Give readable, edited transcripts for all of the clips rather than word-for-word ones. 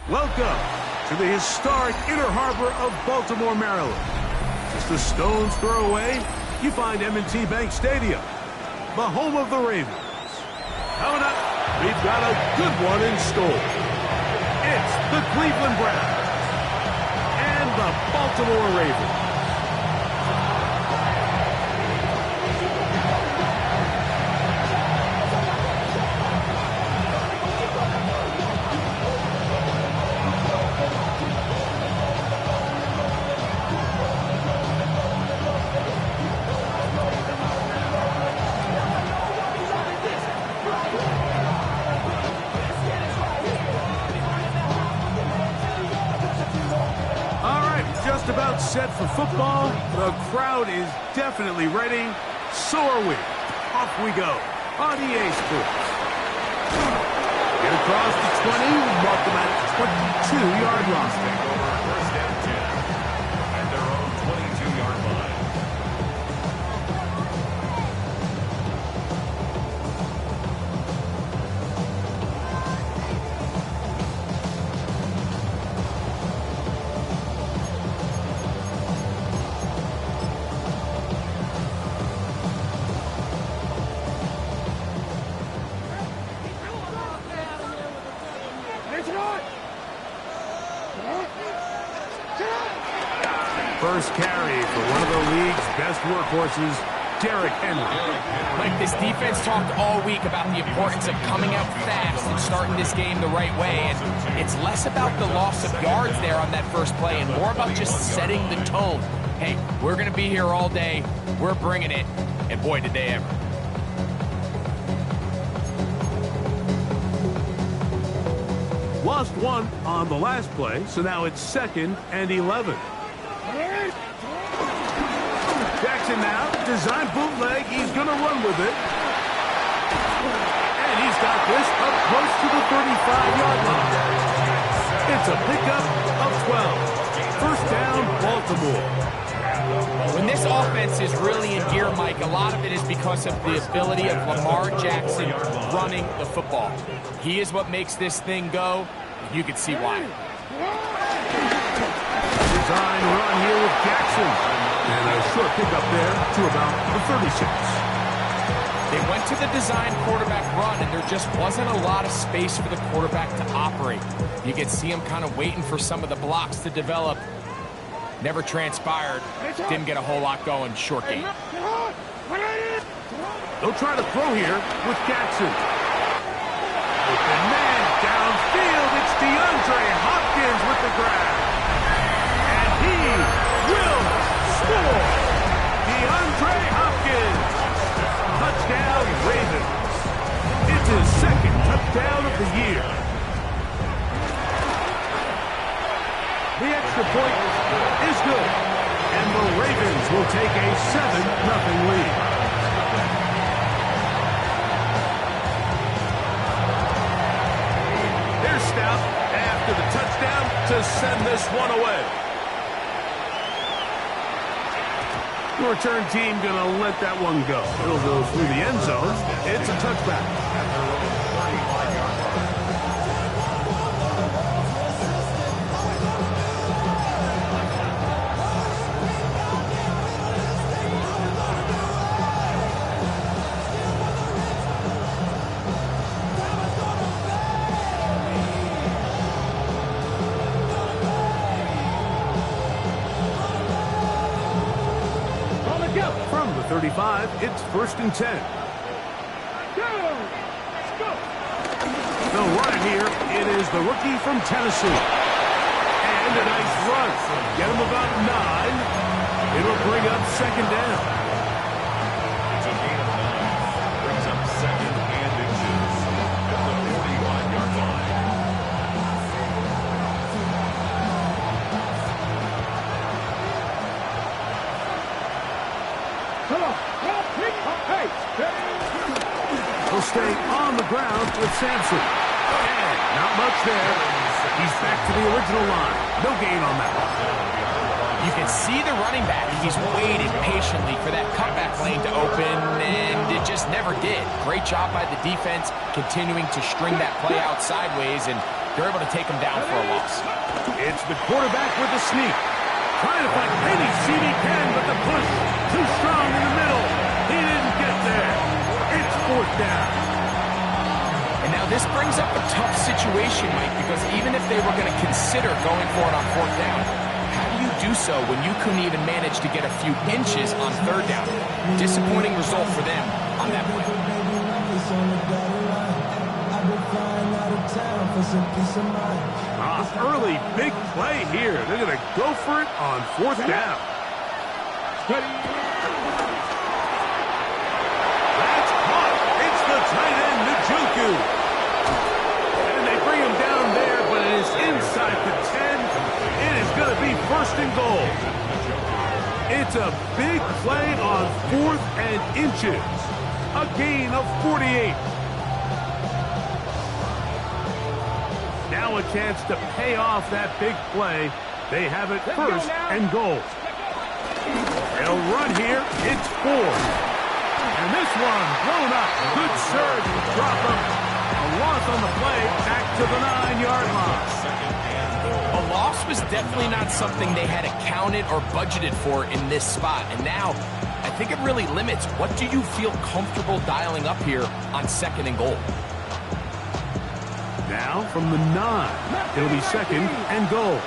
Welcome to the historic Inner Harbor of Baltimore, Maryland. Just a stone's throw away, you find M&T Bank Stadium, the home of the Ravens. Coming up, we've got a good one in store. It's the Cleveland Browns and the Baltimore Ravens. About set for football. The crowd is definitely ready. So are we. Off we go on EA Sports. Get across the 20, mark them at 22-yard line. Over first down 10 at their own 22-yard line. First carry for one of the league's best workhorses, Derrick Henry. Mike, this defense talked all week about the importance of coming out fast and starting this game the right way. And it's less about the loss of yards there on that first play and more about just setting the tone. Hey, we're going to be here all day. We're bringing it. And boy, did they ever. Lost one on the last play, so now it's 2nd and 11. Jackson now, design bootleg, he's going to run with it. And he's got this up close to the 35-yard line. It's a pickup of 12. First down, Baltimore. When this offense is really in gear, Mike, a lot of it is because of the ability of Lamar Jackson running the football. He is what makes this thing go. You can see why. Design run here with Jackson. And a short pickup there to about the 36. They went to the design quarterback run, and there just wasn't a lot of space for the quarterback to operate. You could see him kind of waiting for some of the blocks to develop. Never transpired. Didn't get a whole lot going. Short game. They'll try to throw here with Jackson. Open man downfield. It's DeAndre Hopkins with the grab. And he will score. DeAndre Hopkins. Touchdown, Ravens. It's his 2nd touchdown of the year. The extra point is good. And the Ravens will take a 7-0 lead. There's Stout after the touchdown to send this one away. The return team going to let that one go. It'll go through the end zone. It's a touchback. From the 35, it's 1st and 10. The run here, it is the rookie from Tennessee. And a nice run. Get him about 9. It'll bring up 2nd down. It's a gain of 9. Brings up 2nd and inches at the 45-yard line. He'll stay on the ground with Sampson. And not much there. He's back to the original line. No gain on that one. You can see the running back. He's waited patiently for that cutback lane to open, and it just never did. Great job by the defense, continuing to string that play out sideways, and they're able to take him down for a loss. It's the quarterback with the sneak. Trying to find any seam he can, but the push too strong in the middle. He didn't get there. It's fourth down. And now this brings up a tough situation, Mike, because even if they were going to consider going for it on fourth down, how do you do so when you couldn't even manage to get a few inches on third down? Disappointing result for them on that play. Early big play here. They're going to go for it on fourth down. That's caught. It's the tight end, Njoku. And they bring him down there, but it is inside the 10. It is going to be first and goal. It's a big play on fourth and inches. A gain of 48. Now a chance to pay off that big play. They have it first and goal. They'll run here. It's 4. And this one blown up. Good surge. Drop him. A loss on the play. Back to the 9-yard line. A loss was definitely not something they had accounted or budgeted for in this spot. And now, I think it really limits. What do you feel comfortable dialing up here on second and goal? Now from the 9, it'll be second and goal.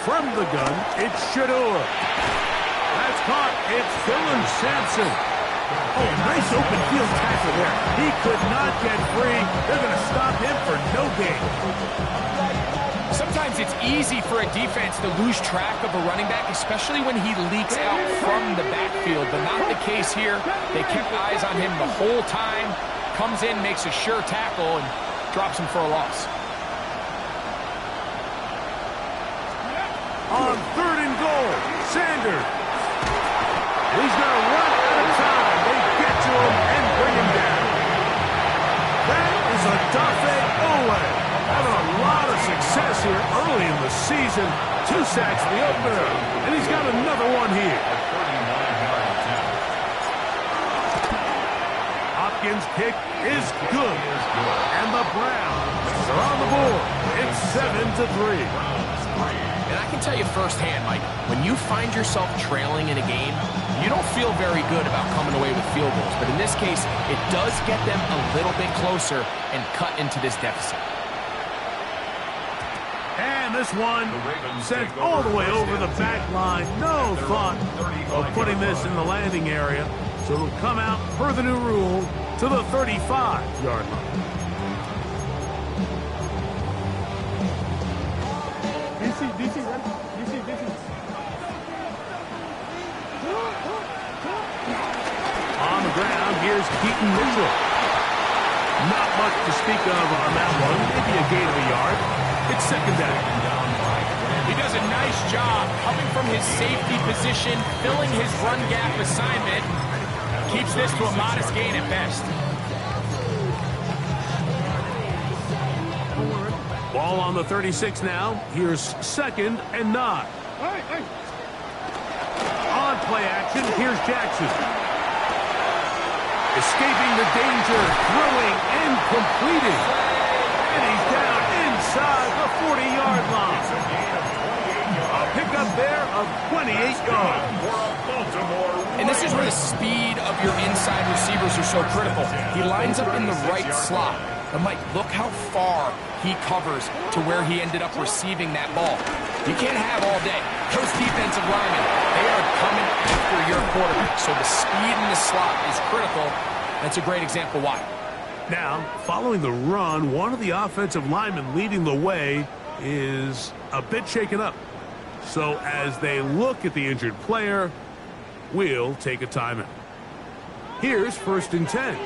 From the gun, it's Shador. That's caught. It's Dylan Sampson. Oh, nice open field tackle there. He could not get free. They're going to stop him for no gain. Sometimes it's easy for a defense to lose track of a running back, especially when he leaks out from the backfield, but not the case here. They kept eyes on him the whole time. Comes in, makes a sure tackle, and drops him for a loss. On third and goal, Sanders. He's going to run out of time. They get to him and bring him down. That is a Dafe Owe. Having a lot of success here early in the season. 2 sacks in the opener, and he's got another one here. Hopkins' kick is good, and the Browns are on the board. It's 7-3. And I can tell you firsthand, Mike, when you find yourself trailing in a game, you don't feel very good about coming away with field goals. But in this case, it does get them a little bit closer and cut into this deficit. And this one sent all the way over the back line. No thought of putting this in the landing area. So it'll come out per the new rule to the 35-yard line. DC. On the ground, here's Keaton Mitchell. Not much to speak of on that one. Maybe a gain of a yard. It's second down. He does a nice job coming from his safety position, filling his run gap assignment. Keeps this to a modest gain at best. Ball on the 36 now. Here's second and 9. On play action, here's Jackson. Escaping the danger, throwing and completing. And he's down inside the 40-yard line. A pickup there of 28 yards. And this is where the speed of your inside receivers are so critical. He lines up in the right slot. But Mike, look how far he covers to where he ended up receiving that ball. You can't have all day. Those defensive linemen, they are coming after your quarterback. So the speed in the slot is critical. That's a great example why. Now, following the run, one of the offensive linemen leading the way is a bit shaken up. So as they look at the injured player, we'll take a timeout. Here's first and 10.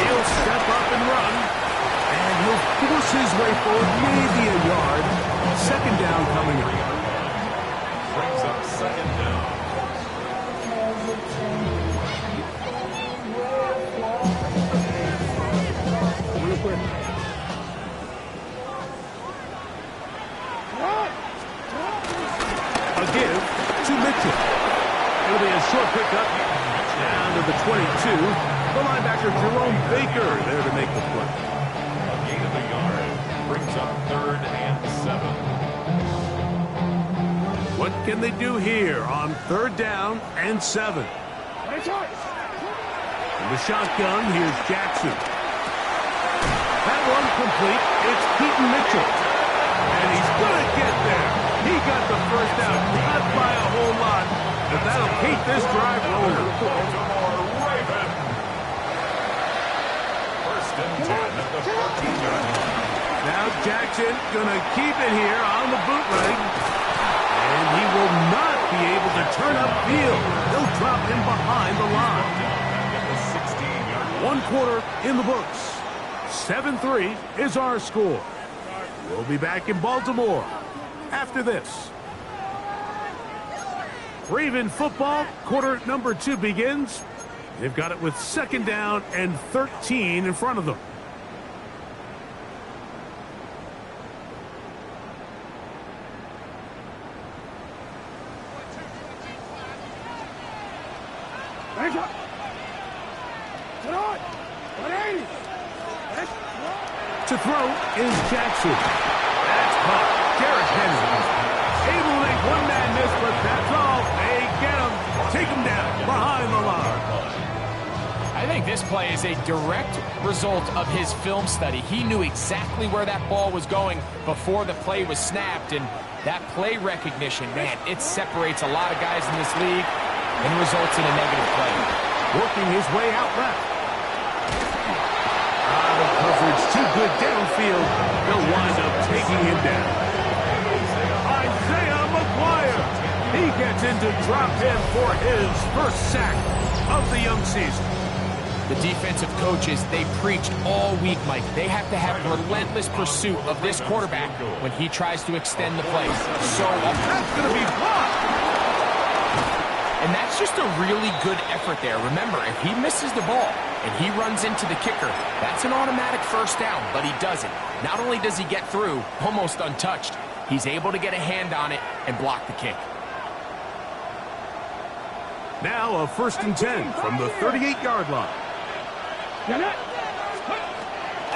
He'll step up and run, and he'll force his way forward, maybe a yard. Second down coming up. Brings up second down. A give to Mitchell. It'll be a short pickup down to the 22. The linebacker Jerome Baker there to make the play. A gain of a yard brings up 3rd and 7. What can they do here on 3rd down and 7? In the shotgun, here's Jackson. That one complete. It's Keaton Mitchell. And he's going to get there. He got the first down, not by a whole lot, but that'll keep this drive rolling. First and 10 at the 14-yard line. Now Jackson going to keep it here on the bootleg. And he will not be able to turn upfield. They'll drop him behind the line. 1 quarter in the books. 7-3 is our score. We'll be back in Baltimore after this. Raven football, quarter number 2 begins. They've got it with 2nd down and 13 in front of them. To throw is Jackson. That's caught. Garrett Henry able to make one-man miss, but that's all. They get him. Take him down behind the line. I think this play is a direct result of his film study. He knew exactly where that ball was going before the play was snapped, and that play recognition, man, it separates a lot of guys in this league and results in a negative play. Working his way out left. The coverage too good downfield. They'll wind up taking him down. Isaiah McGuire. He gets into drop in for his first sack of the young season. The defensive coaches, they preached all week, Mike. They have to have relentless pursuit of this quarterback when he tries to extend the play. So that's going to be blocked. And that's just a really good effort there. Remember, if he misses the ball and he runs into the kicker, that's an automatic first down, but he doesn't. Not only does he get through, almost untouched, he's able to get a hand on it and block the kick. Now a 1st and 10 from the 38-yard line.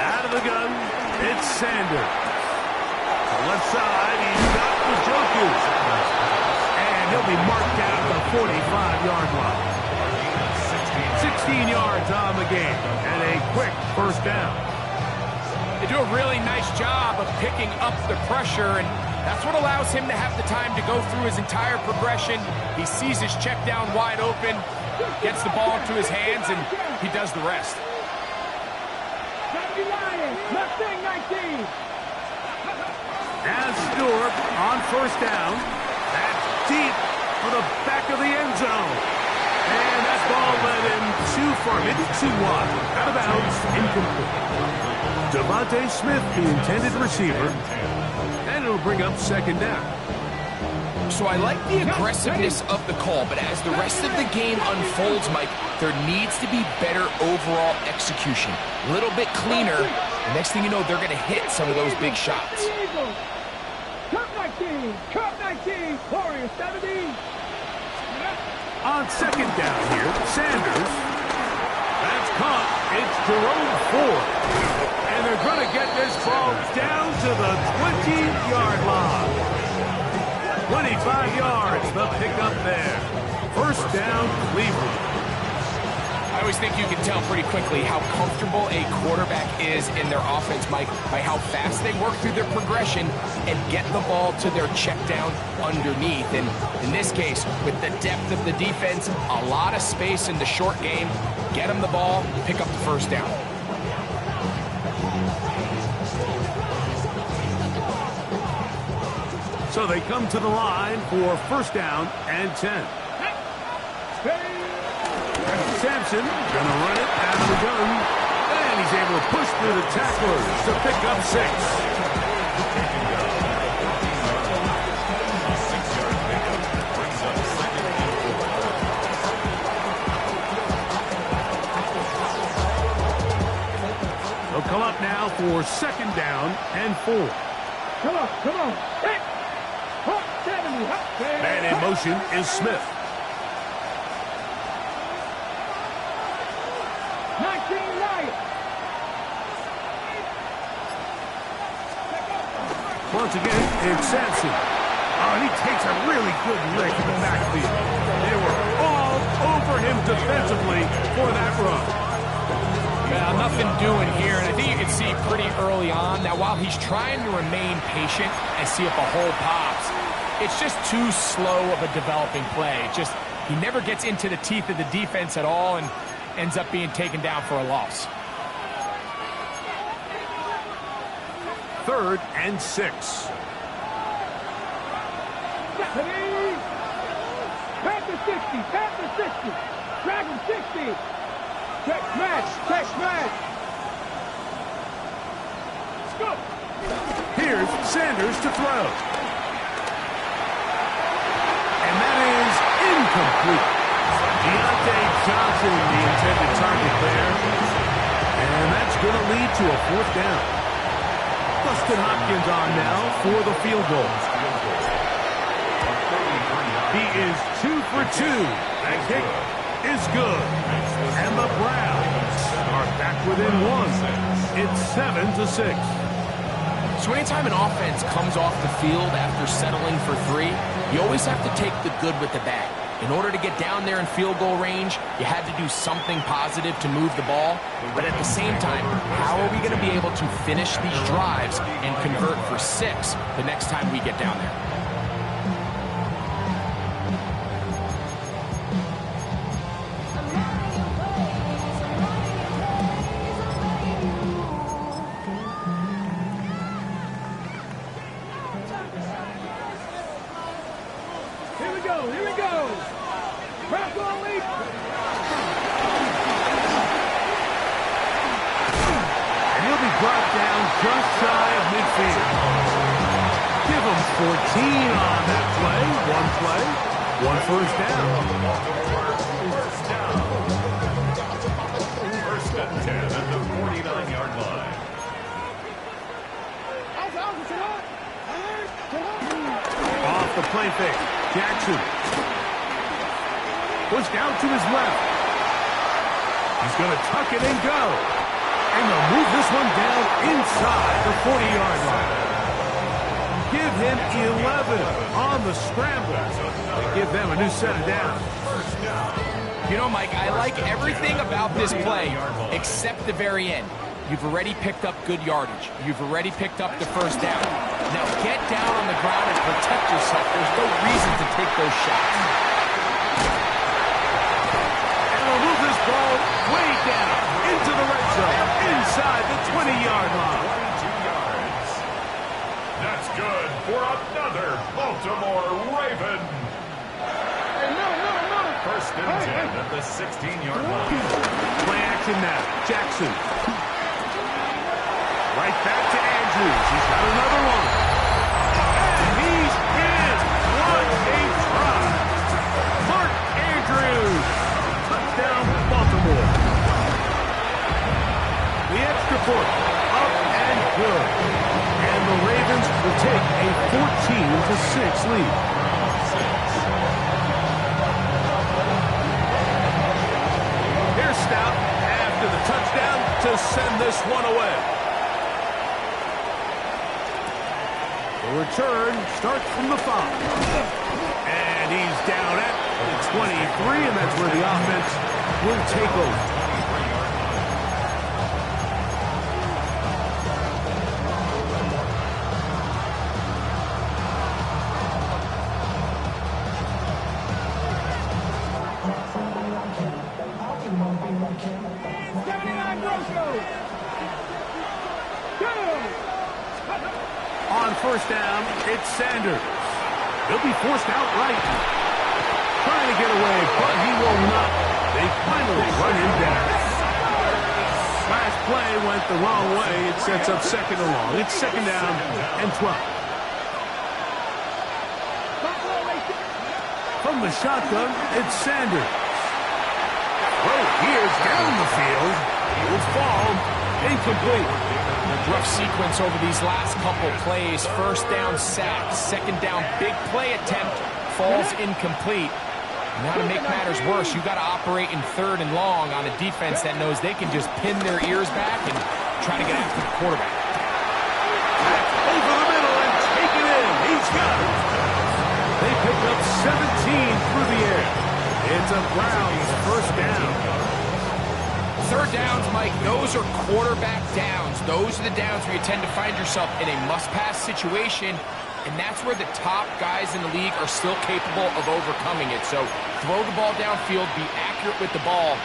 Out of the gun, it's Sanders. To the left side, he's got the Joku. And he'll be marked down at the 45-yard line. 16 yards on the game, and a quick first down. They do a really nice job of picking up the pressure, and that's what allows him to have the time to go through his entire progression. He sees his check down wide open, gets the ball into his hands, and he does the rest. As Stewart on first down, that's deep for the back of the end zone. And that ball led him too far, maybe too wide. Out of bounds, incomplete. Devontae Smith, the intended receiver, and it'll bring up 2nd down. So I like the aggressiveness of the call, but as the rest of the game unfolds, Mike, there needs to be better overall execution. A little bit cleaner. The next thing you know, they're going to hit some of those big shots. On 2nd down here, Sanders. That's caught. It's Jerome Ford. And they're going to get this ball down to the 20-yard line. 25 yards, the pickup there. First down, Cleveland. I always think you can tell pretty quickly how comfortable a quarterback is in their offense, Mike, by how fast they work through their progression and get the ball to their check down underneath. And in this case, with the depth of the defense, a lot of space in the short game, get them the ball, pick up the first down. So they come to the line for first down and 10. Sampson gonna run it out of the gun, and he's able to push through the tacklers to pick up 6. They'll come up now for 2nd down and 4. Come on. Hey. Man, motion is Smith. 19 Lions. Once again, it's Sampson. Oh, and he takes a really good lick in the backfield. They were all over him defensively for that run. Well, nothing doing here, and I think you can see pretty early on that while he's trying to remain patient and see if a hole pops, it's just too slow of a developing play. He never gets into the teeth of the defense at all and ends up being taken down for a loss. 3rd and 6. Panther 60, Panther 60, Dragon 60. Check smash, check smash. Let's go. Here's Sanders to throw. And that is incomplete. Deontay Johnson, the intended target there. And that's going to lead to a 4th down. Dustin Hopkins on now for the field goal. He is 2 for 2. That kick is good. And the Browns are back within 1. It's 7-6. So anytime an offense comes off the field after settling for 3, you always have to take the good with the bad. In order to get down there in field goal range, you had to do something positive to move the ball. But at the same time, how are we going to be able to finish these drives and convert for 6 the next time we get down there? Here we go. Crack on leap. And he'll be brought down just shy of midfield. Give him 14 on that play. 1 first down. First and 10 at the 49-yard line. Off the play fake. Jackson. Pushed out to his left. He's going to tuck it and go. And they'll move this one down inside the 40-yard line. Give him 11 on the scramble. They give them a new set of downs. You know, Mike, I like everything about this play except the very end. You've already picked up good yardage. You've already picked up the first down. Now get down on the ground and protect yourself. There's no reason to take those shots. And they'll move this ball way down into the red zone, inside the 20-yard line. 22 yards. That's good for another Baltimore Raven. Hey, no. First and 10 at the 16-yard line. Play action now. Jackson. Right back to Andrews. He's got another one. And he's in. What a try. Mark Andrews. Touchdown, Baltimore. The extra point. Up and good. And the Ravens will take a 14-6 lead. Here's Stout after the touchdown to send this one away. The return starts from the 5. And he's down at the 23, and that's where the offense will take over. On first down, it's Sanders. He'll be forced outright. Trying to get away, but he will not. They finally run him down. Last play went the wrong way. It sets up 2nd and long. It's 2nd down and 12. From the shotgun, it's Sanders. Oh, here's down the field. He will fall. Incomplete. Rough sequence over these last couple plays. First down sack, 2nd down big play attempt, falls incomplete. Now to make matters worse, you got to operate in 3rd and long on a defense that knows they can just pin their ears back and try to get after the quarterback. Over the middle and take it in. He's got it. They pick up 17 through the air. It's a Browns first down. 3rd downs, Mike, those are quarterback downs. Those are the downs where you tend to find yourself in a must-pass situation, and that's where the top guys in the league are still capable of overcoming it. So throw the ball downfield, be accurate with the ball.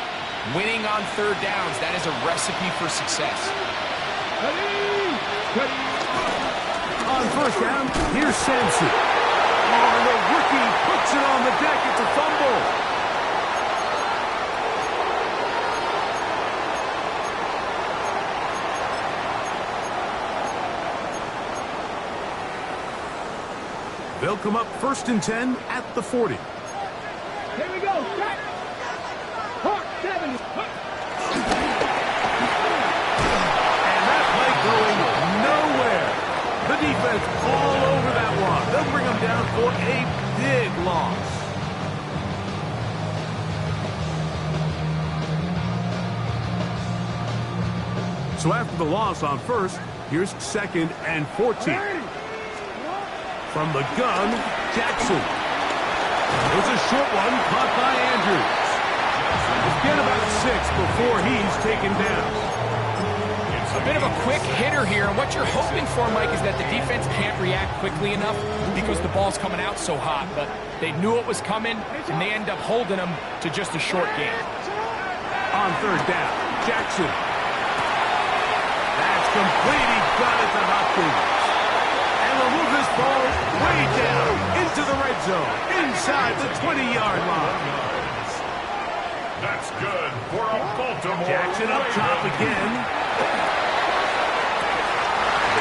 Winning on 3rd downs, that is a recipe for success. On first down, here's Sampson. Oh, the rookie puts it on the deck. It's a fumble. They'll come up 1st and 10 at the 40. Here we go. Set. Hawk 7. And that play going nowhere. The defense all over that one. They'll bring them down for a big loss. So after the loss on 1st, here's 2nd and 14. From the gun, Jackson. It's a short one caught by Andrews. Get about 6 before he's taken down. A bit of a quick hitter here, and what you're hoping for, Mike, is that the defense can't react quickly enough because the ball's coming out so hot. But they knew it was coming, and they end up holding them to just a short game. On 3rd down, Jackson. That's complete. He got it to Hopkins. And will move this ball way down into the red zone, inside the 20-yard line. That's good for a Baltimore. Jackson up top again.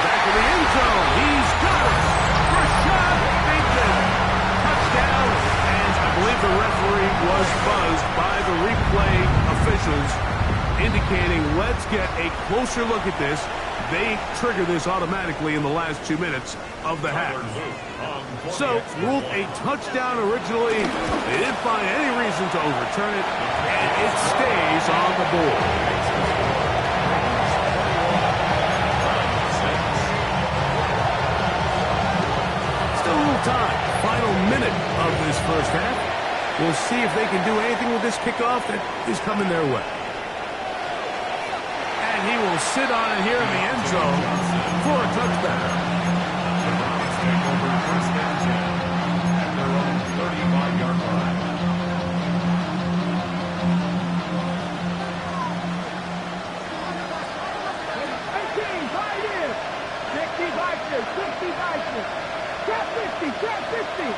Back to the end zone. He's got it. Rashad Bateman. Touchdown. And I believe the referee was buzzed by the replay officials, indicating let's get a closer look at this. They trigger this automatically in the last 2 minutes of the half. So, ruled a touchdown originally. They didn't find any reason to overturn it, and it stays on the board. Still a little time. Final minute of this first half. We'll see if they can do anything with this kickoff that is coming their way. He will sit on it here in the end zone for a touchback. The Browns take over 1st and 10 at their own 35-yard line. 18, 5 years. 60 bicycles, 60 bicycles. Trap 50, trap 50.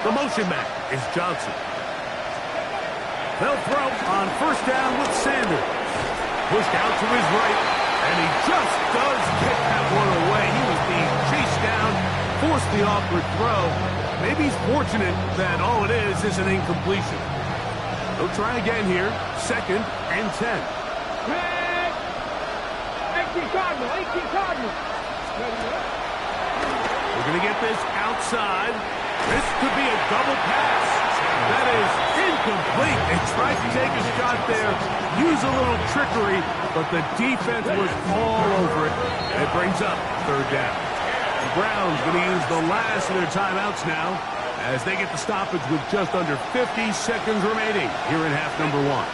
The motion man is Johnson. They'll throw on 1st down with Sanders. Pushed out to his right, and he just does kick that one away. He was being chased down, forced the awkward throw. Maybe he's fortunate that all it is an incompletion. They'll try again here, 2nd and 10. Red. 18 Cardinal, 18 Cardinal. We're going to get this outside. This could be a double pass. That is incomplete. They tried to take a shot there, use a little trickery, but the defense was all over it, and it brings up 3rd down. The Browns going to use the last of their timeouts now as they get the stoppage with just under 50 seconds remaining here in half number 1. 19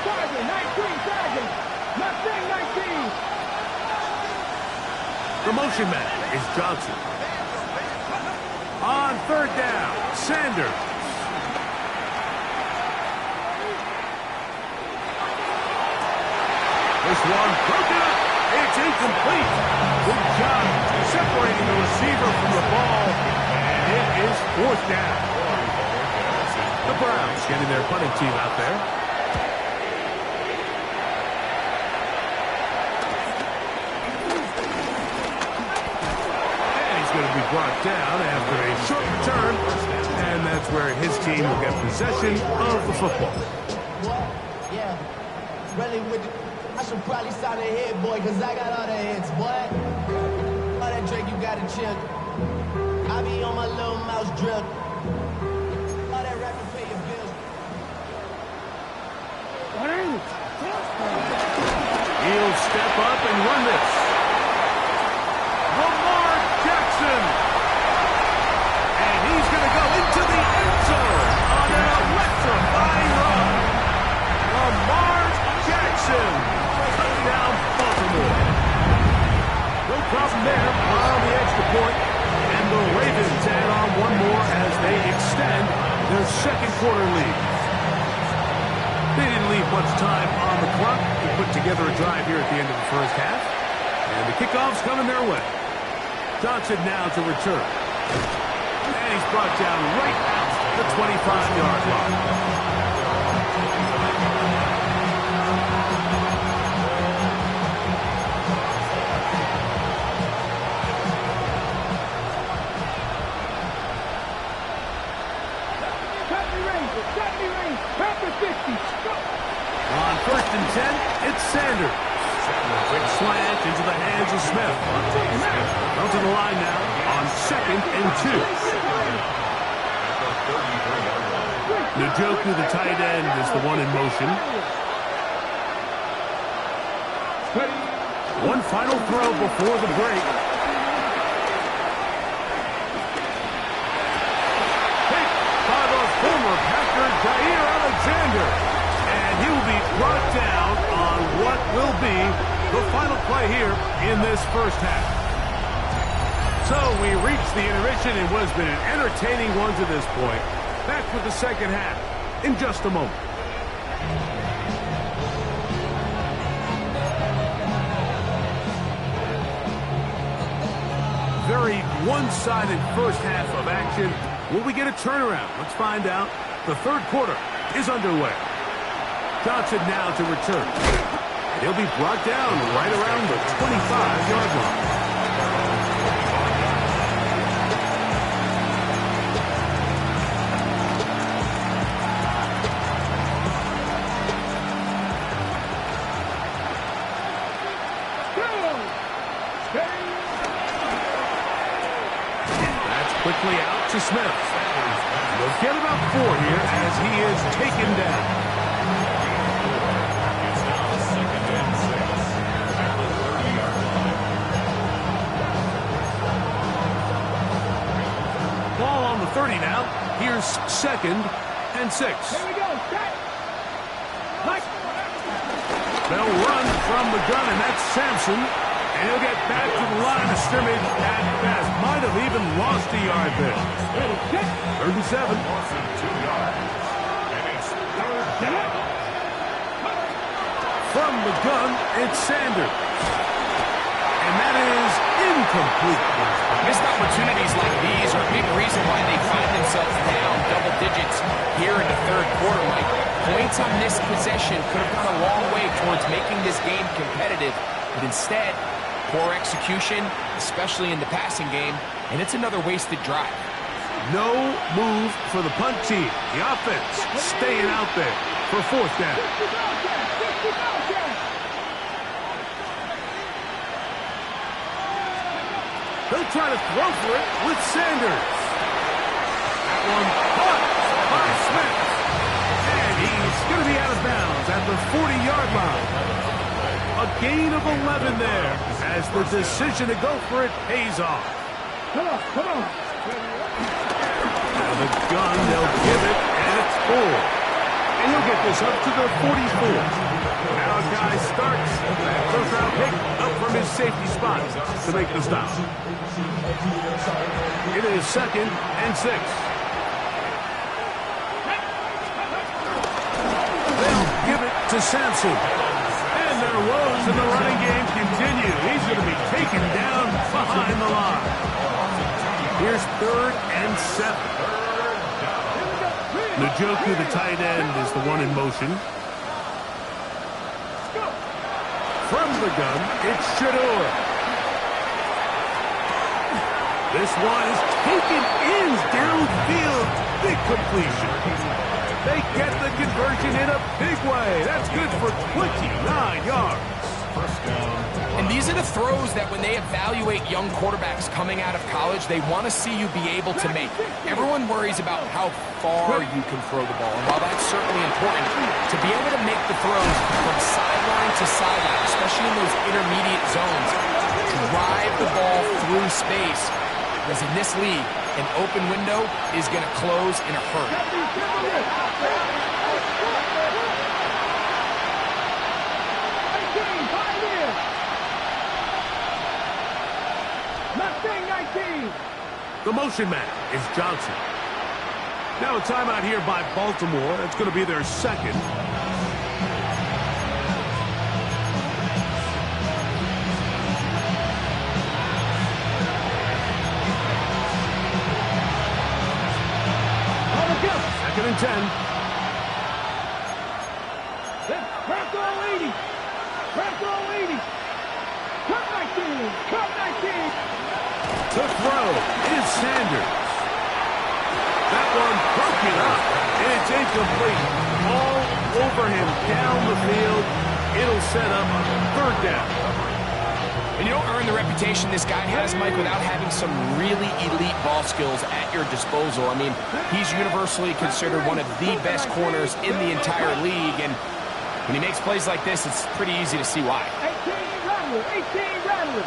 Sergeant, 19 Sergeant. Nothing, 19. The motion man is Johnson. On 3rd down, Sanders. This one broken up. It's incomplete. Good job separating the receiver from the ball. And it is 4th down. The Browns getting their punting team out there. Going to be brought down after a short return, and that's where his team will get possession of the football. Yeah, really with the, I should probably sign a hit, boy, because I got all the hits, boy. All that Drake, you got to chill. I be on my little mouse drill. All that rapping pay your bills. He'll step up and run this. Lamar Jackson. And he's going to go into the end zone on an electrifying run. Lamar Jackson. Touchdown, Baltimore. No problem there on the extra point. And the Ravens add on one more as they extend their second quarter lead. They didn't leave much time on the clock to put together a drive here at the end of the first half. And the kickoff's coming their way. Johnson now to return. And he's brought down right at the 25-yard line. On 1st and 10, it's Sanders. Quick slant into the hands of Smith. Down to the line now on 2nd and 2. Njoku, the tight end, is the one in motion. One final throw before the break. Picked by the former Packer, Jair Alexander. And he will be brought down on what will be the final play here in this first half. So we reach the intermission in what has been an entertaining one to this point. Back with the second half in just a moment. Very one-sided first half of action. Will we get a turnaround? Let's find out. The third quarter is underway. Johnson now to return. And he'll be brought down right around the 25-yard line. That's quickly out to Smith. We'll get about 4 here as he is taken down. Ball on the 30 now. Here's 2nd and 6. Here we go. Set. Mike. They'll run from the gun, and that's Sampson. And he'll get back to the line of scrimmage at best. Might have even lost a yard there. 3rd and 7. From the gun, it's Sanders. And that is incomplete. Missed opportunities like these are a big reason why they find themselves down double digits here in the third quarter, Mike. Points on this possession could have gone a long way towards making this game competitive, but instead, poor execution, especially in the passing game, and it's another wasted drive. No move for the punt team. The offense staying out there for 4th down. They'll try to throw for it with Sanders. That one caught by Smith. And he's going to be out of bounds at the 40-yard line. A gain of 11 there as the decision to go for it pays off. Come on, come on. Now the gun, they'll give it, and it's 4. And he'll get this up to the 44. Now a guy starts. That first-round pick up from his safety spot to make the stop. It is 2nd and 6. They'll give it to Sampson. And their woes in the running game continue. He's going to be taken down behind the line. Here's 3rd and 7. Njoku, the tight end, is the one in motion. From the gun, it's Shador. This one is taken in downfield. Big completion. They get the conversion in a big way. That's good for 29 yards. First down. And these are the throws that when they evaluate young quarterbacks coming out of college, they want to see you be able to make. Everyone worries about how far you can throw the ball. And while that's certainly important, to be able to make the throws from sideline to sideline, especially in those intermediate zones, drive the ball through space. Because in this league, an open window is going to close in a hurry. The motion man is Johnson. Now a timeout here by Baltimore. That's going to be their second. Second and 10. Crack all 80. Crack all 80. Cut 19. Cut 19. To throw is Sanders. That one broken up, and it's incomplete. All over him down the field. It'll set up third down. And you don't earn the reputation this guy has, Mike, without having some really elite ball skills at your disposal. I mean, he's universally considered one of the best corners in the entire league, and when he makes plays like this, it's pretty easy to see why. 18 Rattler.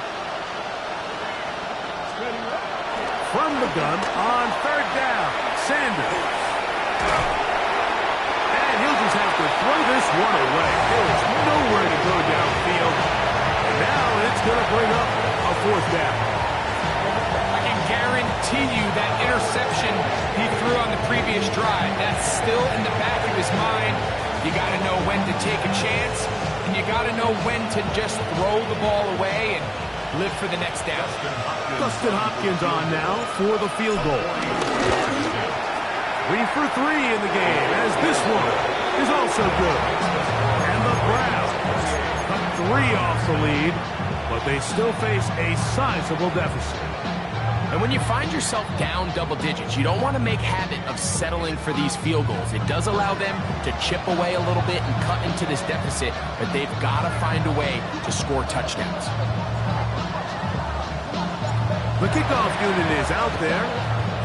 From the gun on third down, Sanders. And he'll just have to throw this one away. There is nowhere to go downfield. And now it's going to bring up a fourth down. I can guarantee you that interception he threw on the previous drive, that's still in the back of his mind. You got to know when to take a chance, and you got to know when to just throw the ball away and live for the next down. Dustin Hopkins on now for the field goal. 3 for 3 in the game, as this one is also good. And the Browns cut 3 off the lead, but they still face a sizable deficit. And when you find yourself down double digits, you don't want to make habit of settling for these field goals. It does allow them to chip away a little bit and cut into this deficit, but they've got to find a way to score touchdowns. The kickoff unit is out there,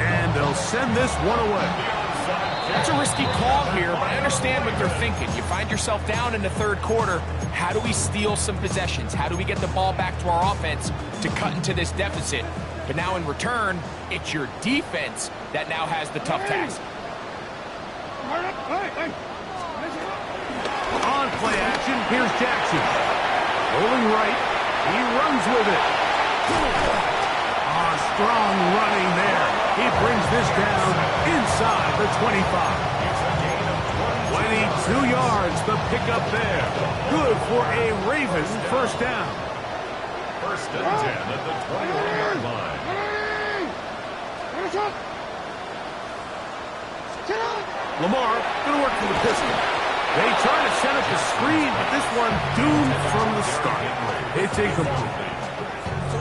and they'll send this one away. That's a risky call here, but I understand what they're thinking. You find yourself down in the third quarter. How do we steal some possessions? How do we get the ball back to our offense to cut into this deficit? But now in return, it's your defense that now has the tough task. On play action, here's Jackson. Rolling right, he runs with it. Strong running there. He brings this down inside the 25. 22 yards, the pickup there. Good for a Ravens first down. First and 10 at the 21-yard line. Lamar going to work for the pistol. They try to set up the screen, but this one doomed from the start. It's incomplete.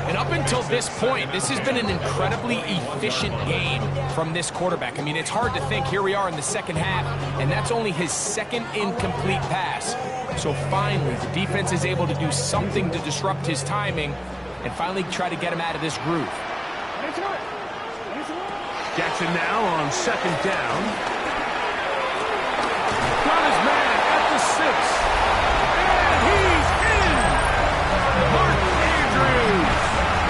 And up until this point, this has been an incredibly efficient game from this quarterback. I mean, it's hard to think. Here we are in the second half, and that's only his second incomplete pass. So finally, the defense is able to do something to disrupt his timing and finally try to get him out of this groove. Jackson now on second down. Got his man at the 6. And he's in! Mark Andrews!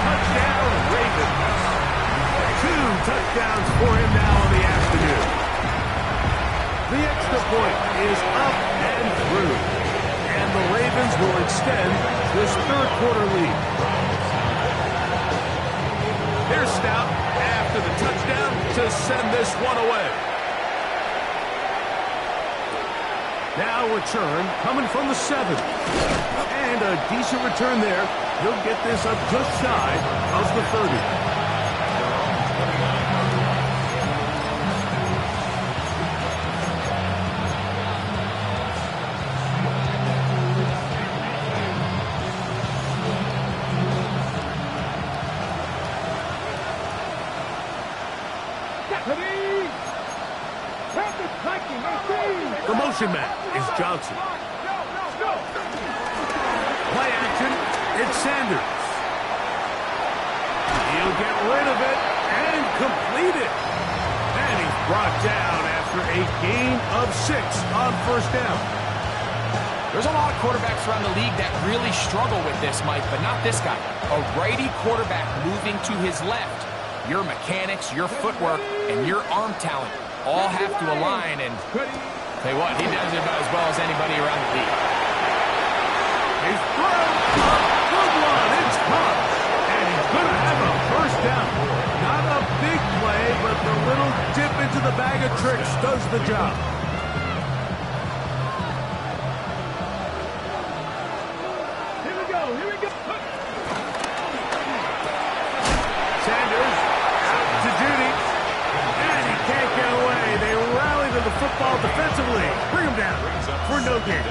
Touchdown, Ravens. 2 touchdowns for him now in the afternoon. The extra point is up and through. And the Ravens will extend this third quarter lead. Here's Stout after the touchdown to send this one away. Now return coming from the 7. And a decent return there. He'll get this up just shy of the 30. The motion man is Johnson. play action. It's Sanders. He'll get rid of it and complete it. And he's brought down after a gain of 6 on first down. There's a lot of quarterbacks around the league that really struggle with this, Mike, but not this guy. A righty quarterback moving to his left. Your mechanics, your footwork, and your arm talent all have to align, and tell you what, he does it about as well as anybody around the league. He's thrown a good one. It's caught. And he's going to have a first down. Not a big play, but the little dip into the bag of tricks does the job. Here we go. Here we go. Sanders out to Judy. And he can't get away. They rally to the football defensively. Bring him down for no gain.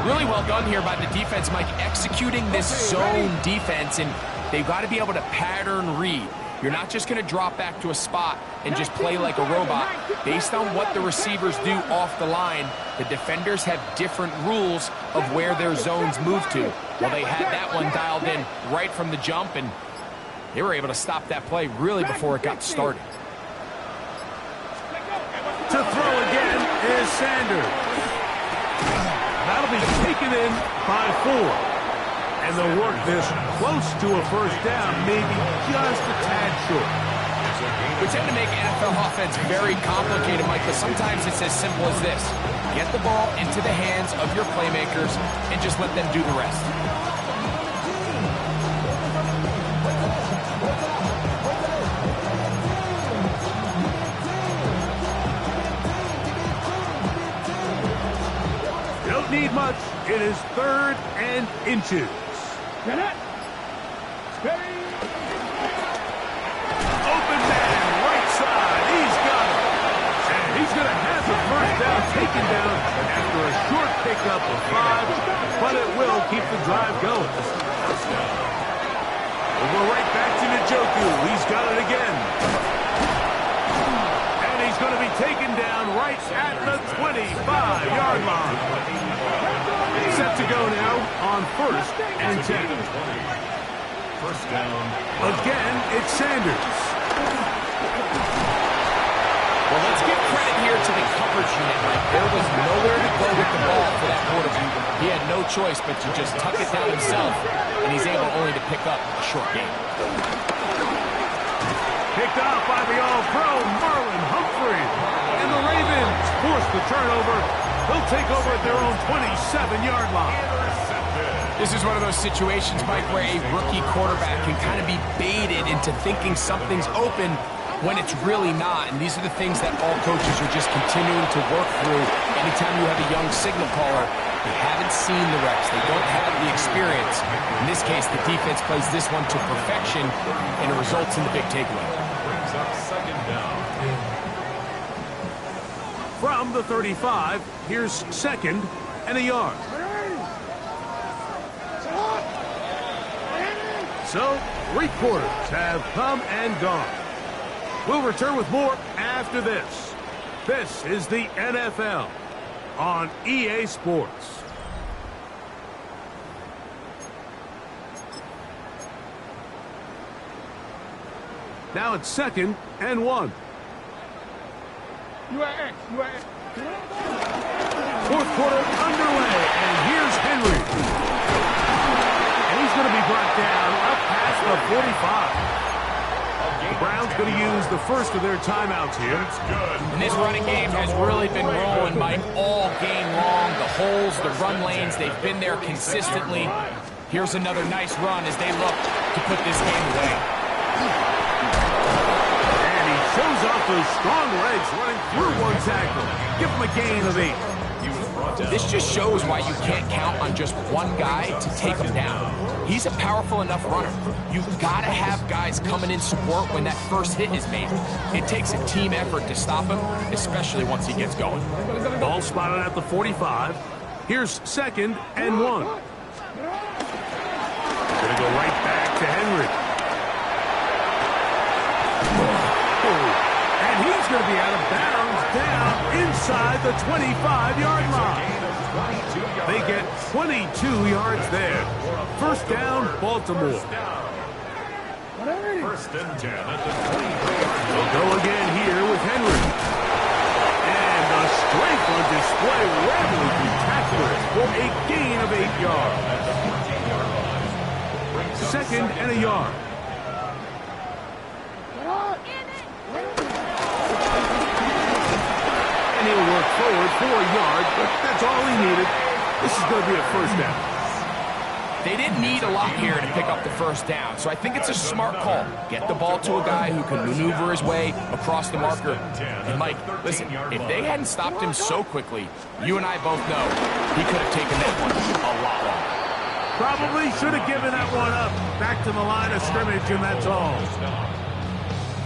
Really well done here by the defense, Mike, executing this zone defense, and they've got to be able to pattern read. You're not just going to drop back to a spot and just play like a robot. Based on what the receivers do off the line, the defenders have different rules of where their zones move to. Well, they had that one dialed in right from the jump, and they were able to stop that play really before it got started. To throw again is Sanders. That'll be taken in by 4. And they'll work this close to a first down, maybe just a tad short. We tend to make NFL offense very complicated, Mike, but sometimes it's as simple as this. Get the ball into the hands of your playmakers and just let them do the rest. Need much. It is 3rd and inches. Get it. Steady. Open man, right side. He's got it. And he's going to have the first down taken down after a short pickup of 5, but it will keep the drive going. We'll go right back to Njoku. He's got it again. And he's going to be taken down right at the 25-yard line. Set to go now on 1st and 10. First down. Again, it's Sanders. Well, let's give credit here to the coverage unit. There was nowhere to go with the ball for that quarterback. He had no choice but to just tuck it down himself, and he's able only to pick up a short gain. Picked off by the All-Pro, Marlon Humphrey. And the Ravens force the turnover. They'll take over at their own 27-yard line. This is one of those situations, Mike, where a rookie quarterback can kind of be baited into thinking something's open when it's really not. And these are the things that all coaches are just continuing to work through. Anytime you have a young signal caller, they haven't seen the reps. They don't have the experience. In this case, the defense plays this one to perfection, and it results in the big takeaway. Brings up 2nd down. From the 35, here's 2nd and a yard. So, 3 quarters have come and gone. We'll return with more after this. This is the NFL on EA Sports. Now it's 2nd and 1. UAX. 4th quarter underway, and here's Henry. And he's going to be brought down up past the 45. The Browns going to use the first of their timeouts here. And this running game has really been rolling, Mike, all game long. The holes, the run lanes, they've been there consistently. Here's another nice run as they look to put this game away. Shows off those strong legs running through one tackle. Give him a gain of 8. This just shows why you can't count on just one guy to take him down. He's a powerful enough runner. You've got to have guys coming in support when that first hit is made. It takes a team effort to stop him, especially once he gets going. Ball spotted at the 45. Here's 2nd and 1. Gonna go right back to Henry. And he's going to be out of bounds down inside the 25-yard line. They get 22 yards there. First down, Baltimore. First and 10 at the 23. They'll go again here with Henry. And the strength on display rapidly through tacklers for a gain of 8 yards. Second and a yard. And he'll work forward for a yard, but that's all he needed. This is going to be a first down. They didn't need a lot here to pick up the first down, so I think it's a smart call. Get the ball to a guy who can maneuver his way across the marker. And Mike, listen, if they hadn't stopped him so quickly, you and I both know he could have taken that one a lot longer. Probably should have given that one up. Back to the line of scrimmage, and that's all.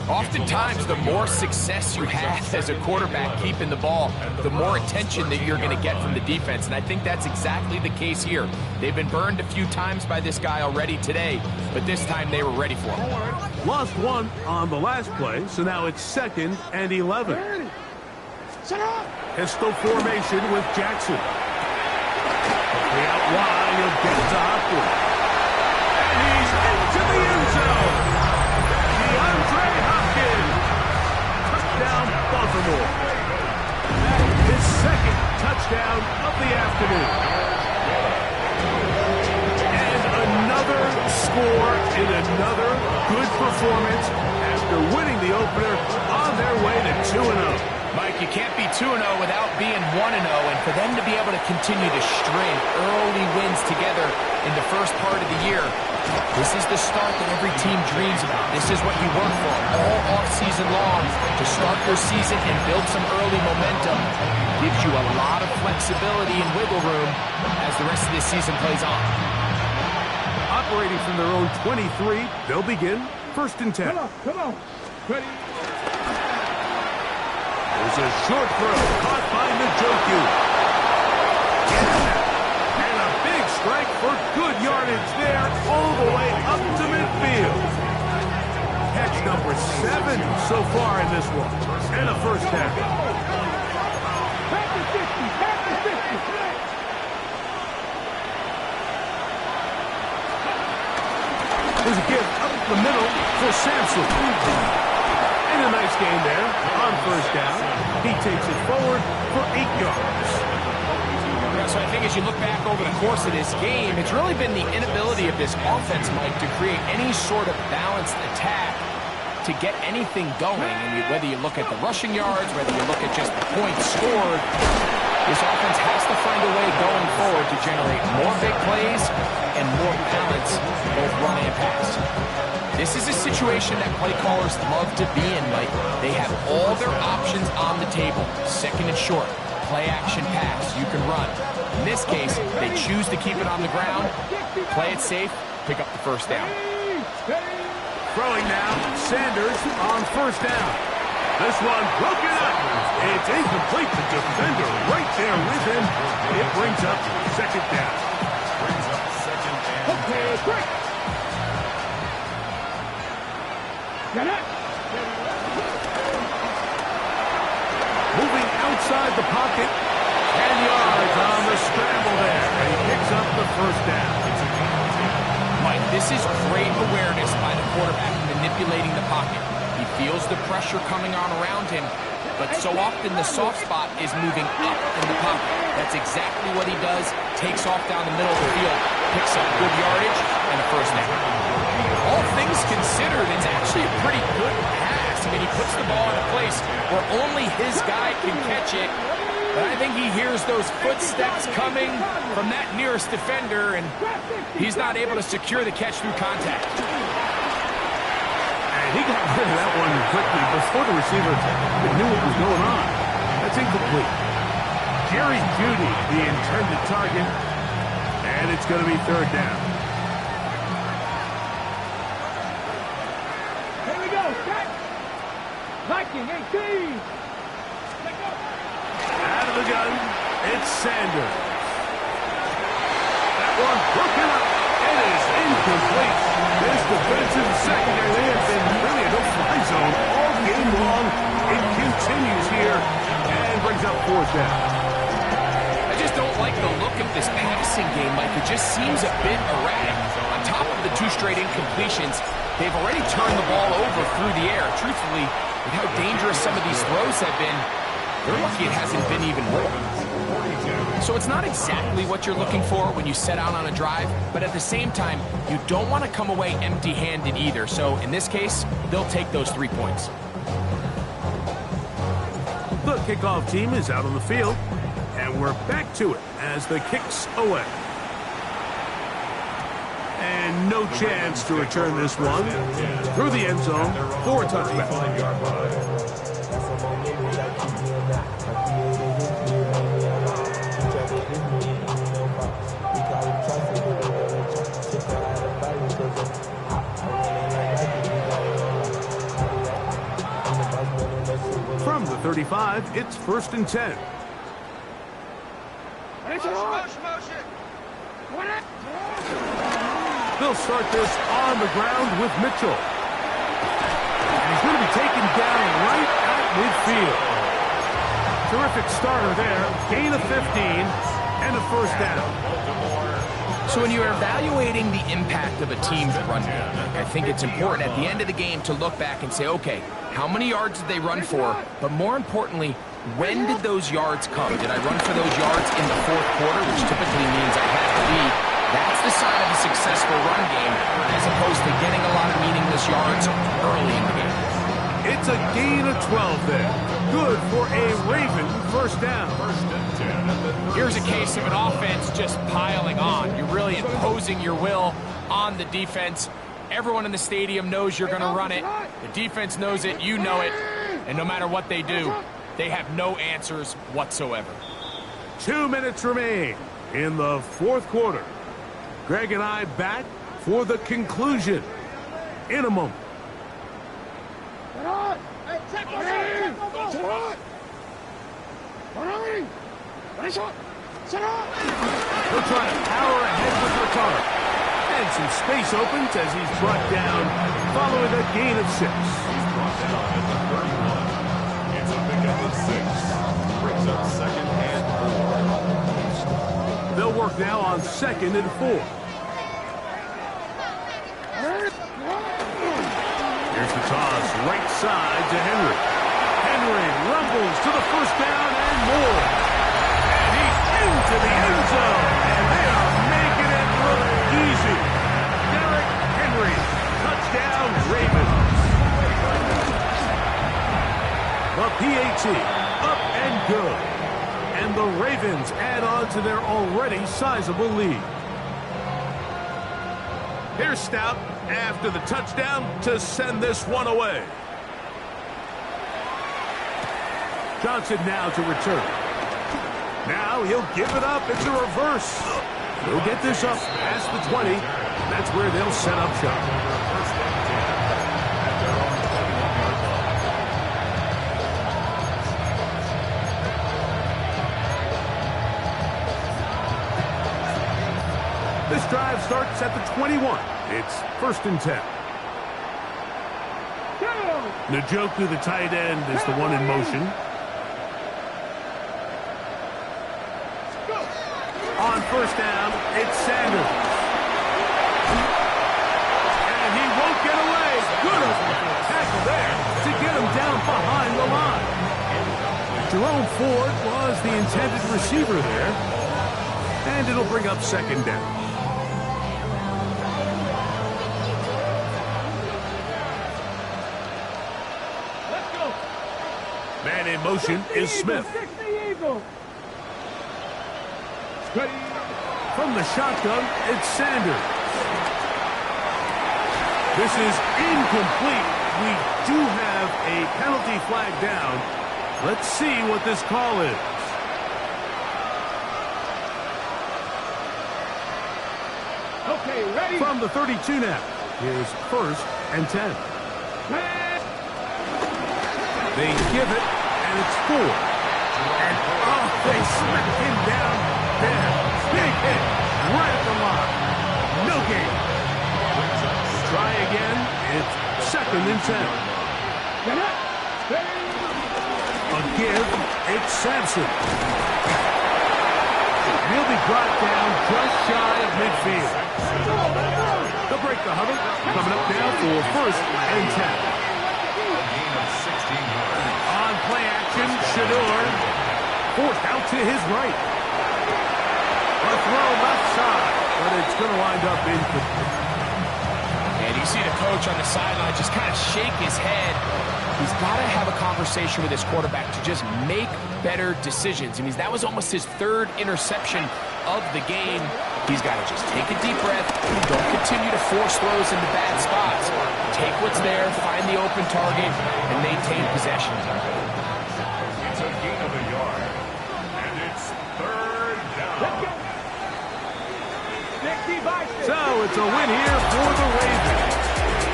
Oftentimes, the more success you have as a quarterback keeping the ball, the more attention that you're going to get from the defense, and I think that's exactly the case here. They've been burned a few times by this guy already today, but this time they were ready for him. Lost one on the last play, so now it's second and 11. Pistol formation with Jackson. Quickly out wide, he'll get to Hopkins. And he's into the end zone. DeAndre Hopkins. Touchdown, Baltimore. His second touchdown of the afternoon. And another score in another good performance after winning the opener on their way to 2-0. Mike, you can't be 2-0 without being 1-0, and for them to be able to continue to string early wins together in the first part of the year, this is the start that every team dreams about. This is what you work for all offseason long, to start your season and build some early momentum. Gives you a lot of flexibility and wiggle room as the rest of this season plays on. Operating from their own 23, they'll begin first and 10. Come on. Ready? There's a short throw caught by Njoku. And a big strike for good yardage there all the way up to midfield. Catch number 7 so far in this one. And a first down. Back to 50. Back to 50. There's a give up the middle for Sampson. And a nice game there on first down. He takes it forward for 8 yards. Yeah, so I think as you look back over the course of this game, it's really been the inability of this offense, Mike, to create any sort of balanced attack to get anything going. And whether you look at the rushing yards, whether you look at just the points scored, this offense has to find a way going forward to generate more big plays and more balance, both run and pass. This is a situation that play callers love to be in, Mike. They have all their options on the table. Second and short, play action pass, you can run. In this case, they choose to keep it on the ground, play it safe, pick up the first down. Throwing now, Sanders on first down. This one broken up. It's incomplete. The defender right there with him. It brings up second down. Okay, quick. Get it. Moving outside the pocket. 10 yards on the scramble there. And he picks up the first down. Mike, this is great awareness by the quarterback manipulating the pocket. He feels the pressure coming on around him, but so often the soft spot is moving up in the pocket. That's exactly what he does. Takes off down the middle of the field, picks up good yardage, and a first down. All things considered, it's actually a pretty good pass. I mean, he puts the ball in a place where only his guy can catch it. But I think he hears those footsteps coming from that nearest defender, and he's not able to secure the catch through contact. And he got rid of that one quickly before the receiver knew what was going on. That's incomplete. Jerry Jeudy, the intended target, and it's going to be third down. Here we go. Set. Viking 18. Out of the gun, it's Sanders. That one broken up. It is incomplete. This defensive secondary, they have been really a no-fly zone all game long. It continues here and brings up fourth down. I just don't like the passing game, Mike, it just seems a bit erratic. On top of the 2 straight incompletions, they've already turned the ball over through the air. Truthfully, with how dangerous some of these throws have been, they're lucky it hasn't been even more. So it's not exactly what you're looking for when you set out on a drive, but at the same time, you don't want to come away empty-handed either. So in this case, they'll take those 3 points. The kickoff team is out on the field, and we're back to it as the kick's away. And no chance to return this one through the end zone for a touchback. From the 35, it's 1st and 10. They'll start this on the ground with Mitchell. And he's going to be taken down right at midfield. Terrific starter there. Gain of 15 and a 1st down. So when you're evaluating the impact of a team's run game, I think it's important at the end of the game to look back and say, okay, how many yards did they run for? But more importantly, when did those yards come? Did I run for those yards in the 4th quarter, which typically means I had the lead? That's the sign of a successful run game, as opposed to getting a lot of meaningless yards early in the game. It's a gain of 12 there. Good for a Raven 1st down. Here's a case of an offense just piling on. You're really imposing your will on the defense. Everyone in the stadium knows you're going to run it. The defense knows it, you know it. And no matter what they do, they have no answers whatsoever. 2 minutes remain in the 4th quarter. Greg and I back for the conclusion in a moment. He'll try to power ahead with Ricard. And some space opens as he's brought down following a gain of 6. It's a pickup of 6. Brings up 2nd and 4. They'll work now on 2nd and 4. Here's the toss, right side to Henry. Henry rumbles to the 1st down and more. And he's into the end zone. And they are making it look easy. Derrick Henry, touchdown Ravens. The PAT, up and good. And the Ravens add on to their already sizable lead. Here's Stout after the touchdown to send this one away. Johnson now to return. Now he'll give it up. It's a reverse. He'll get this up past the 20. That's where they'll set up shop. This drive starts at the 21. It's 1st and 10. Njoku, the tight end, is the one in motion. On 1st down, it's Sanders. And he won't get away. Good tackle there to get him down behind the line. Jerome Ford was the intended receiver there. And it'll bring up 2nd down. Man in motion is Smith. From the shotgun, it's Sanders. This is incomplete. We do have a penalty flag down. Let's see what this call is. Okay, ready? From the 32 now. Here's 1st and 10. They give it, and it's 4. And, oh, they smack him down there. Big hit right at the line. No gain. Try again. It's 2nd and 10. A give. It's Sampson. He'll be brought down just shy of midfield. They'll break the huddle. Coming up now for 1st and 10. Gain of 16 yards. On play action, Shador. Forced out to his right. A throw left side, but it's going to wind up incomplete. And you see the coach on the sideline just kind of shake his head. He's got to have a conversation with his quarterback to just make better decisions. I mean, that was almost his 3rd interception of the game. He's got to just take a deep breath. Don't continue to force throws into bad spots. Take what's there, find the open target, and maintain possession. It's a gain of a yard. And it's 3rd down. So it's a win here for the Ravens.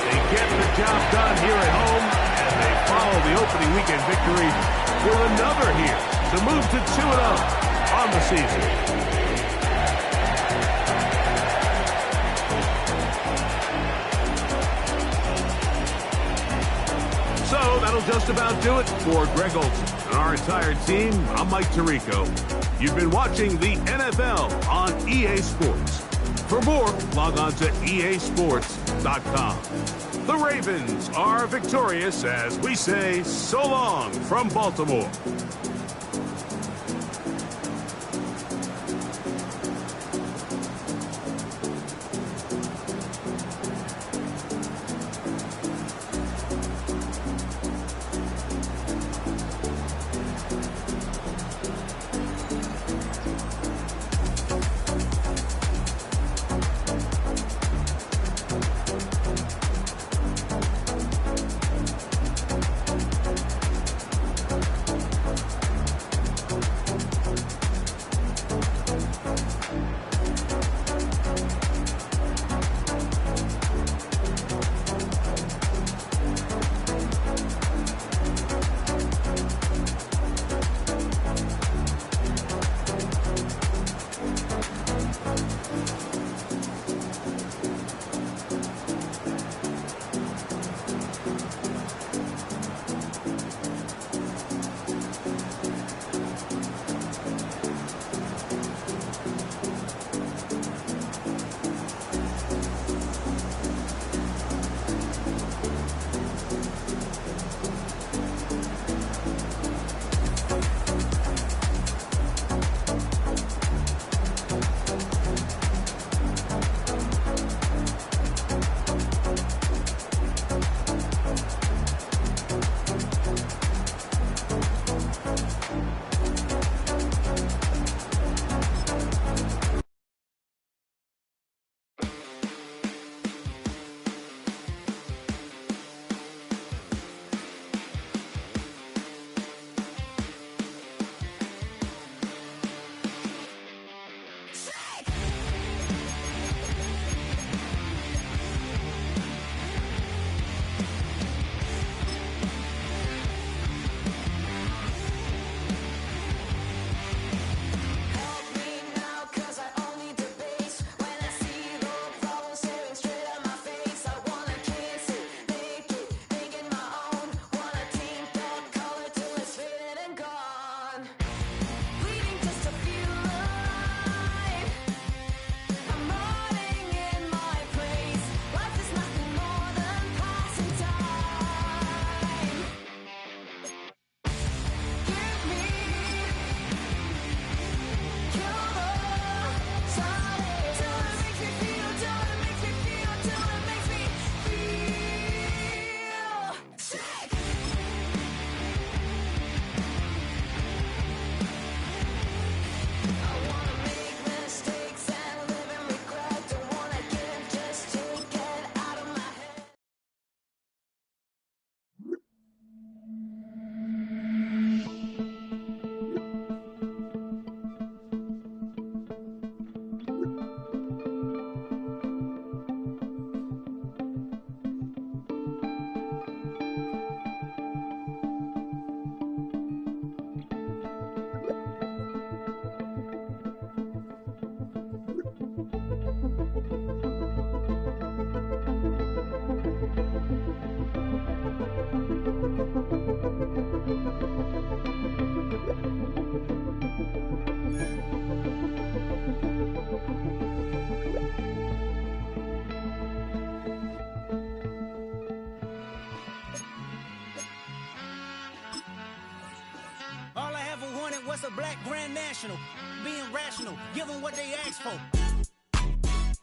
They get the job done here at home, and they follow the opening weekend victory with another here to move to 2-0 on the season. So that'll just about do it for Greg Olsen and our entire team. I'm Mike Tirico. You've been watching the NFL on EA Sports. For more, log on to easports.com. The Ravens are victorious as we say so long from Baltimore. What's a black grand national? Being rational, give them what they ask for.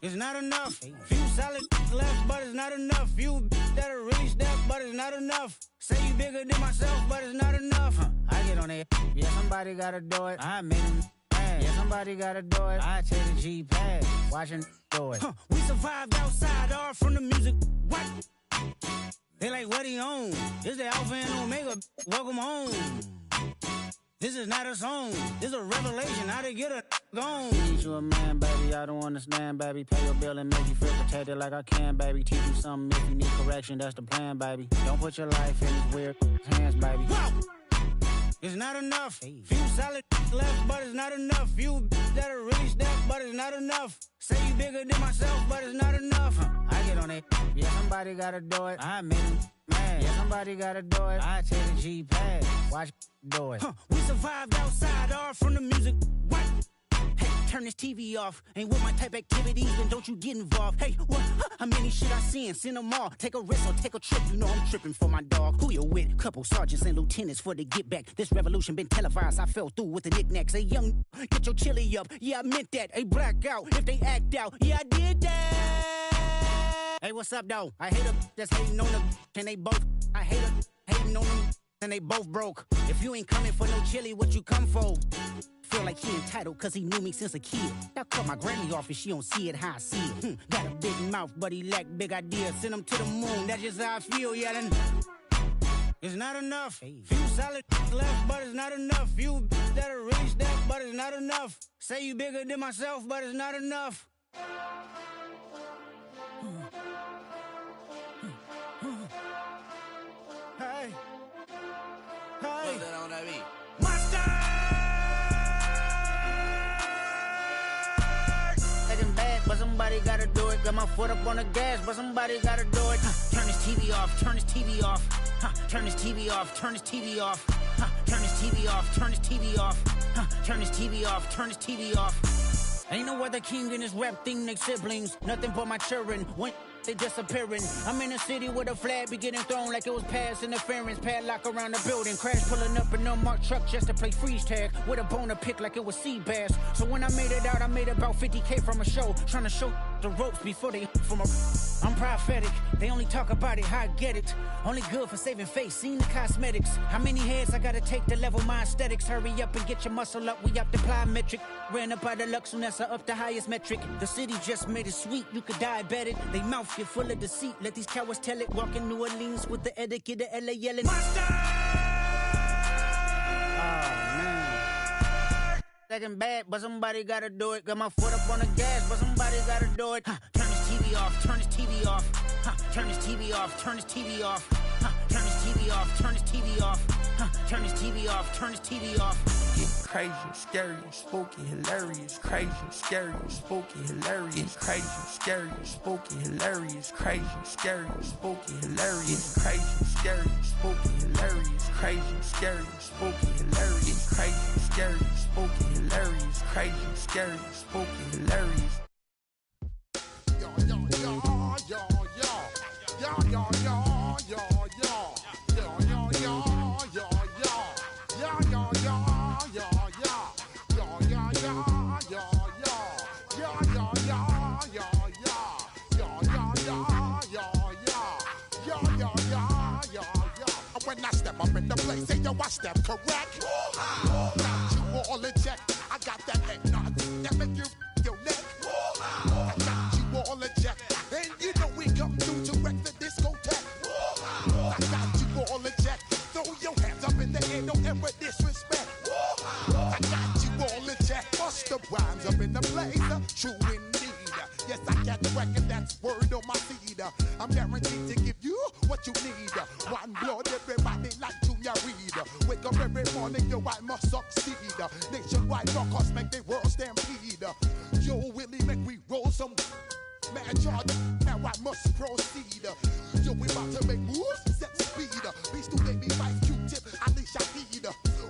It's not enough. Few solid left, but it's not enough. Few that'll really step, but it's not enough. Say you bigger than myself, but it's not enough. I get on it. Yeah, somebody gotta do it. I made them mad. Yeah, somebody gotta do it. I take the G-pad, watching do it. We survived outside, all from the music. What? They like, what he on? This the Alpha and Omega. Welcome home. This is not a song. This is a revelation. How to get a gone. Teach you a man, baby. I don't understand, baby. Pay your bill and make you feel protected like I can, baby. Teach you something if you need correction. That's the plan, baby. Don't put your life in these weird hands, baby. Whoa! It's not enough. Few solid left, but it's not enough. Few that'll really step, but it's not enough. Say you bigger than myself, but it's not enough. I get on it. Yeah, somebody gotta do it. I made him mad. Yeah, somebody gotta do it. I take the G-pad, watch do it. We survived outside, all from the music. What? Hey, turn this TV off. Ain't with my type activities, then don't you get involved. Hey, what? How many shit I seen? Send them all. Take a risk or take a trip. You know I'm tripping for my dog. Who you with? Couple sergeants and lieutenants for the get back. This revolution been televised. I fell through with the knickknacks. Hey, young, get your chili up. Yeah, I meant that. Hey, black out if they act out. Yeah, I did that. Hey, what's up, though? I hate them that's hating on the and they both. I hate them hating on them and they both broke. If you ain't coming for no chili, what you come for? Feel like he entitled cause he knew me since a kid. I cut my granny off and she don't see it how I see it. Got a big mouth but he lack big ideas. Send him to the moon, that's just how I feel yelling. It's not enough. Few solid left but it's not enough. Few that'll really step but it's not enough. Say you bigger than myself but it's not enough. Hey. Hey. Monster! Getting bad, but somebody gotta do it. Got my foot up on the gas, but somebody gotta do it. Turn this TV off, turn this TV off. Turn this TV off, turn this TV off. Turn this TV off, turn this TV off. Turn this TV off, turn this TV off. Ain't no other king in this rap thing, they siblings. Nothing but my children. When they disappearing. I'm in a city with a flag be getting thrown like it was past interference. Padlock around the building. Crash pulling up an unmarked truck just to play freeze tag. With a bone to pick like it was sea bass. So when I made it out, I made about 50K from a show. Trying to show the ropes before they from a... I'm prophetic. They only talk about it, how I get it. Only good for saving face, seen the cosmetics. How many heads I gotta take to level my aesthetics? Hurry up and get your muscle up, we up the plyometric. Ran up out of luck, soon as I up the highest metric. The city just made it sweet, you could diabetic. They mouth get full of deceit, let these cowards tell it. Walk in New Orleans with the etiquette of LA yelling Monster! Oh man. Second bad, but somebody gotta do it. Got my foot up on the gas, but somebody gotta do it. Turn this TV off, turn this TV off. Turn this TV off, turn this TV off. Turn this TV off, turn this TV off. Turn this TV off, turn this TV off. Getting crazy, scary, spooky, hilarious. Crazy, scary, spooky, hilarious. Crazy, scary, spooky, hilarious. Crazy, scary, spooky, hilarious. Crazy, scary, spooky, hilarious. Crazy, scary, spooky, hilarious. Crazy, scary, spooky, hilarious. Crazy, scary, spooky, hilarious. When I step up in the place, say yo, I step correct. Got you all in check. I got that head nod that make you your neck. I got you all in check. And you know we come through to wreck the discotheque. I got you all in check. Throw your hands up in the air, don't ever disrespect. I got you all in check. Bust the rhymes up in the blazer. True indeed. Yes, I got the record, that's word on my seed. I'm guaranteed to give you what you need. One blood, everybody like Junior Reed. Wake up every morning, yo, I must succeed. Nationwide rockers make the world stampede. Yo, Willie, make we roll some man charge. Now I must proceed. Yo, we about to make moves, set speed. Beats today, me like Q-tip, Ali Shaheed.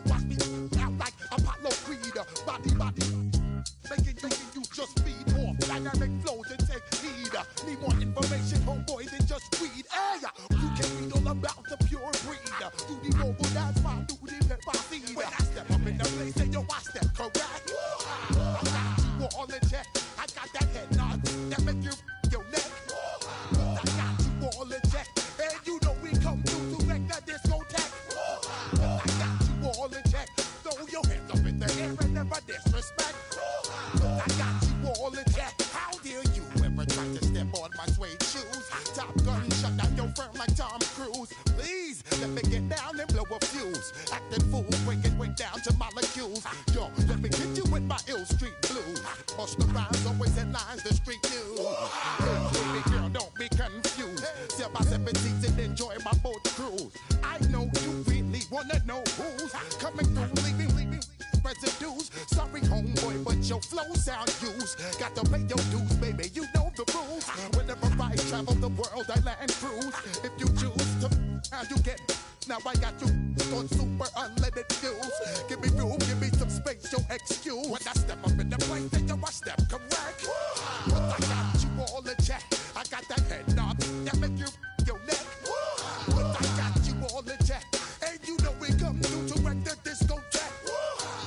Watch me out like Apollo Creed. Body, making you just feed more dynamic flows and take heed. Need more information, homeboy, than just read. Hey, you can read all about the pure breed. Do the mobile dance, my do the pepper seed. When I step up in the place, say yo, I step correct. I got you all in check. I got that head nod that make you your neck. I got you all in check. And you know we come through to wreck the discotheque. I got you all in check. Throw your hands up in the air and never disrespect. I got you all in check. How dare you ever try to step on my suede shoes? Top Gun shut down your firm like Tom Cruise. Please let me get down and blow a fuse. Acting fool, breaking way down to molecules. Yo, let me get you with my ill street blues. Bust the rhymes, always in lines, the street news. Hey, baby girl, don't be confused. Step by 17 and enjoy my boat cruise. I know you really wanna know who's coming through, leaving residues. Sorry, homeboy, but your flow sound used. Got to pay your dues, baby, you know the rules. Whenever I travel the world, I land cruise. If you choose to, how you get. Now I got you on super unlimited views. Give me room, give me some space, your excuse. When I step up in the place, then you I step correct. But I got you all in check. I got that head nod that make you your neck. But I got you all in check. And you know we come through to wreck the discotheque.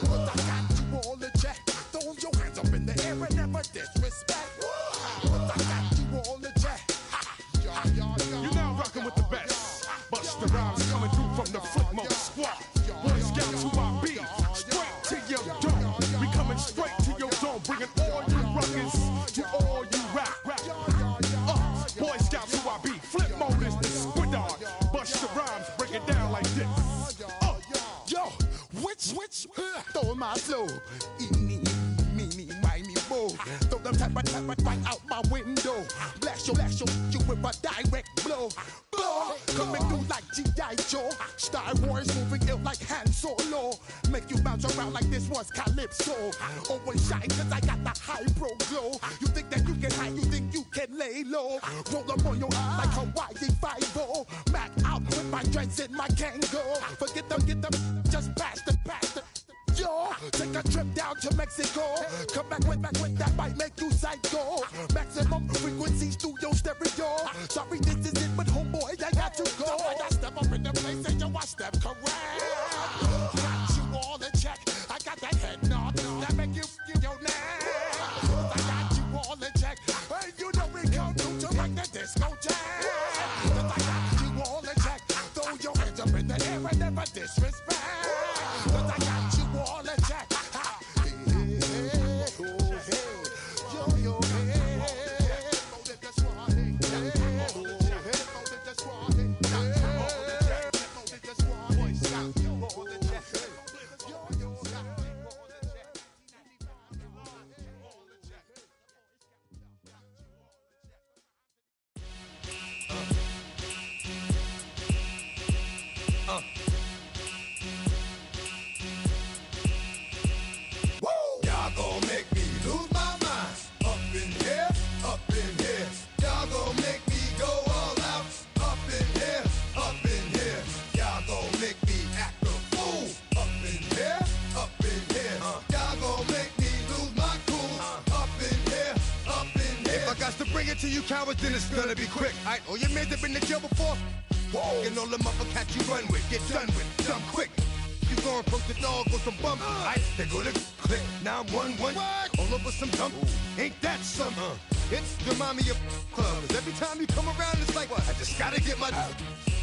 But I got you all in check. Throw your hands up in the air and never disrespect. But I got you all in check. You're now rocking with the best. Busta Rhymes coming through from the footmost squad. Boy Scouts who I be. Straight to your dome. We coming straight to your dome. Bringing all you ruckus to all you rap. Boy Scouts who I be. Flip mode is the squid on. Busta Rhymes break it down like this. Yo, which stole my flow? Eeny, meeny, miny, mo. Throw them type right out my window. Blast you with a direct blow. Coming through like G.I. Joe. Star Wars moving ill like Han Solo. Make you bounce around like this was Calypso. Always shine cause I got the high pro glow. You think that you can hide, you think you can lay low. Roll up on your eye like Hawaii 5-0. Mac out with my dreads in my Kango. Forget them, just pass the. Yo, take a trip down to Mexico. Come back with that might make you psycho. Maximum frequency studio stereo. Sorry, this is it, but homeboy, I got to go. I step up in the place and yo, I step correct. Got you all in check. I got that head nod that make you your neck. I got you all in check. Hey, you know we come through to like the discotheque. I got you all in check. Throw your hands up in the air and never disrespect. I got you all in check. To you cowards, then it's gonna be quick. Alright, all your men have been to jail before. Whoa. And all them uppercats you run with, get done with, done quick. You going post the dog or some bump. Alright, they go to click 911. All over some dump. Ain't that something? It's remind me of club. Cause every time you come around, it's like, I just gotta get my.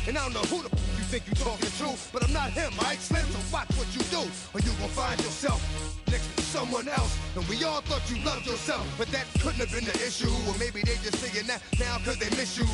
And I don't know who the you think you talking to, but I'm not him, alright? Slim, so watch what you do, or you gon' find yourself next to someone else. And we all thought you loved yourself, but that couldn't have been the issue. Or maybe they just saying that now cause they miss you.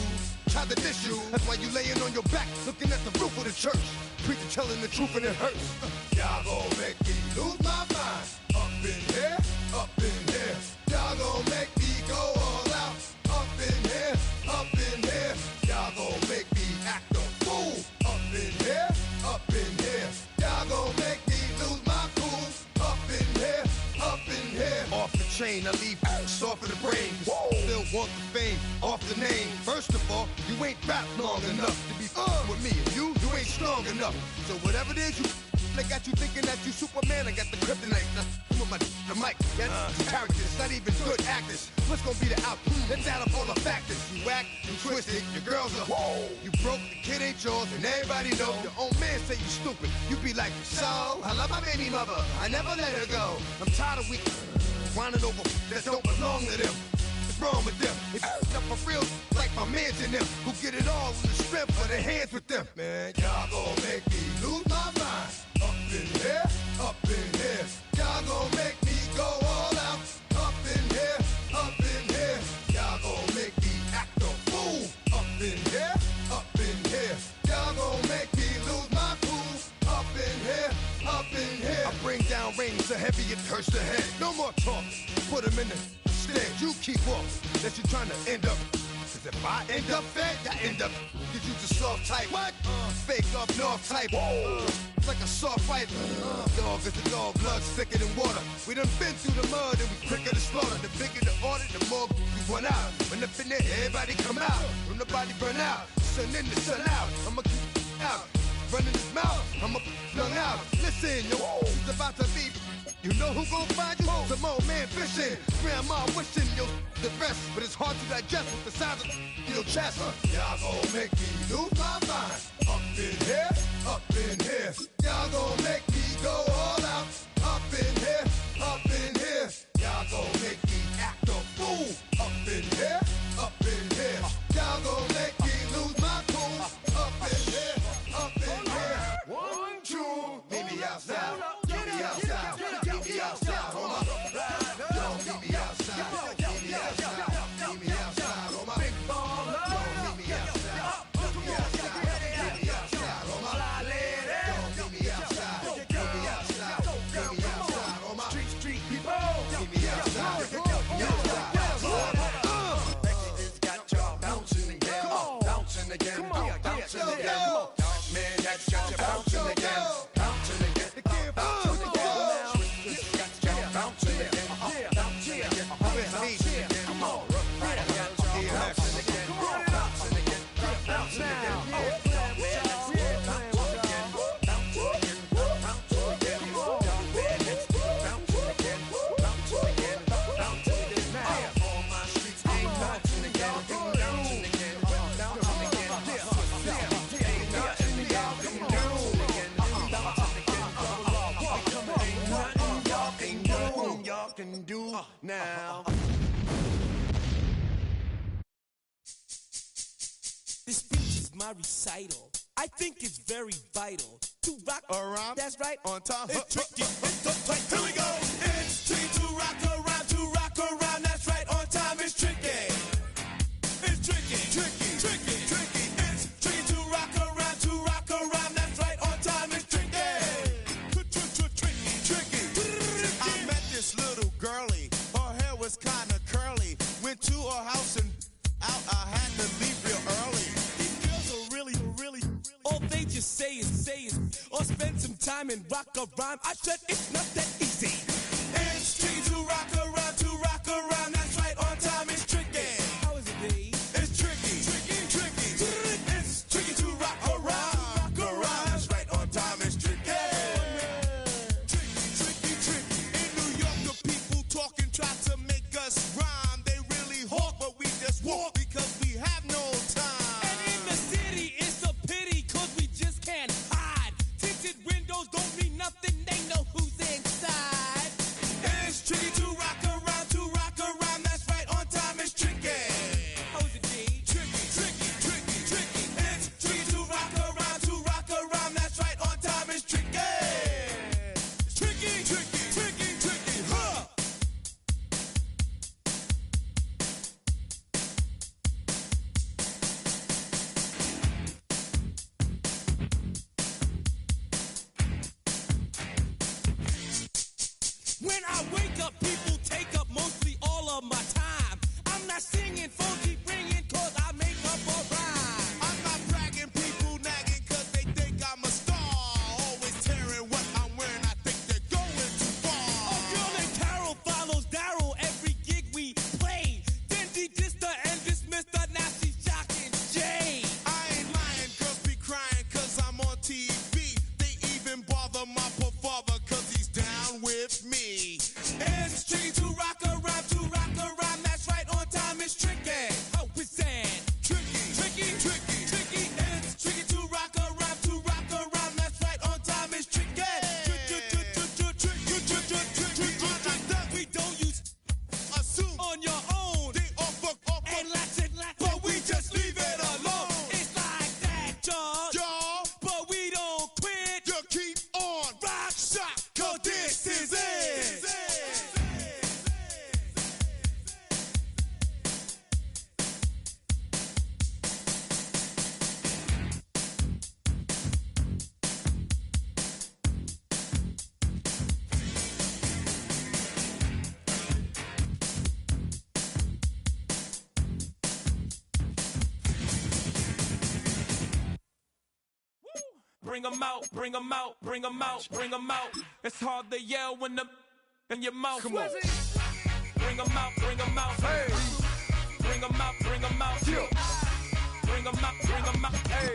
Tried to diss you, that's why you laying on your back, looking at the roof of the church. Preacher telling the truth and it hurts. Y'all gon' make me lose my mind. Up in here, up in here. Y'all gon' make me go all out. Up in here, up in here. Y'all gon' make me act a fool. Up in here, up in here. Y'all gon' make me lose my cool. Up in here, up in here. Off the chain, I leave soft in the brain. Still want the fame, off the name. First of all, you ain't rap long enough to be with me. And you ain't strong enough. So whatever it is you they got you thinking that you Superman. I got the kryptonite. Come with the mic. That's characters, not even good actors. What's gonna be the outcome? Let's add up all the factors. You whack, you twisted, your girls are. You broke, the kid ain't yours, and everybody know your own man. say you stupid. You be like, so, I love my baby mother. I never let her go. I'm tired of weak whining over that don't belong to them. What's wrong with them? If you up for real, like my mans in them, who get it all in the strength of their hands with them. Man, y'all gon' make me lose my mind. Up in here, up in here. Y'all gon' make me go all out. Up in here, up in here. Y'all gon' make me act a fool. Up in here, up in here. Y'all gon' make me lose my cool. Up in here, up in here. I bring down rain so heavy it hurts the head. No more talk, put them in the stand. You keep walking, that you trying to end up. Cause if I end up fed, I end up. Cause you the soft type. What? Fake up north type. It's like a soft fight. Dog is a dog, blood thicker than water. We done been through the mud and we quicker to slaughter. The bigger the order, the more we run out. When up in there, everybody come out. When the body burn out, sun in the sun out. I'ma keep out. Running his mouth, I'ma flung out. Listen, yo, it's about to be. You know who gon' find you? Some old man fishing. Grandma wishing you the best, but it's hard to digest with the size of your chest. Y'all gon' make me lose my mind. Up in here, up in here. Y'all gon' make me go all out. Up in here, up in here. Y'all gon' make me act a fool. Up in here, up in here. Y'all gon' make me lose my cool. Up in here, up in here. 1, 2, meet me outside. Meet me outside. Meet me outside. Hold my don't meet me outside. Meet me outside. Meet me outside. Hold my big baller. Don't meet me outside. Meet me outside. Meet me outside. Hold my don't meet me outside. Meet me outside. Meet me outside. Hold my street people. Meet me outside. Meet me outside. It's got y'all bouncing again. Bouncing again. Bouncing again. Man, that's got you bouncing again. Bouncing again. Bouncing again. Bouncing again. Bouncing again. Bouncing again. Come on. Bouncing again. Bouncing again. Bouncing again. Can do now. This speech is my recital. I think it's very vital to rock around. That's right. On time. It's tricky. It's so tight. Here we go. It's tricky to rock around. To rock around. That's right. On time. It's tricky. It's tricky. Tricky. Tricky. Tricky. It's tricky to rock around. To rock around. That's right. On time. It's tricky. Tricky. I met this little girlie. Her hair was kinda curly. Went to her house and out. I had to leave real early. These girls are really. All they just say is, or spend some time and rock a rhyme. I said it's not that easy. It's tricky to rock around. To rock around. That's right. On time. It's tricky. How is it, B? It's tricky. Tricky. It's tricky to rock around. Rock around. That's right. On time. It's tricky. In New York, the people talking try to make us rhyme. They really hawk, but we just walk because we have no time. And in the city, it's a pity because we just can't hide. Tinted windows don't mean nothing. They know who's inside. It's tricky to rock around. To rock around. That's right. On time. It's tricky. How is it, D? Tricky. It's tricky to rock around. To rock around. That's right. On time. It's tricky. Tricky, huh? When I wake up, people take up mostly all of my time. I'm not singing, phone keep ringing, cause I make up a rhyme. I'm not bragging, people nagging, cause they think I'm a star. Always tearing what I'm wearing, I think they're going too far. A girl named Carol follows Daryl every gig we play. Then she dissed her and dismissed her, now she's shocking Jay. I ain't lying, girls be crying, cause I'm on TV. They even bother my poor father, cause he's down with me. It's tricky to rock around, that's right, on time it's tricky. bring them out, bring them out, bring them out, bring them out. It's hard to yell when the in your mouth. Come on. Bring them out, bring them out. Hey. Bring them out, bring them out. Yeah. Bring them out, bring them out. Hey.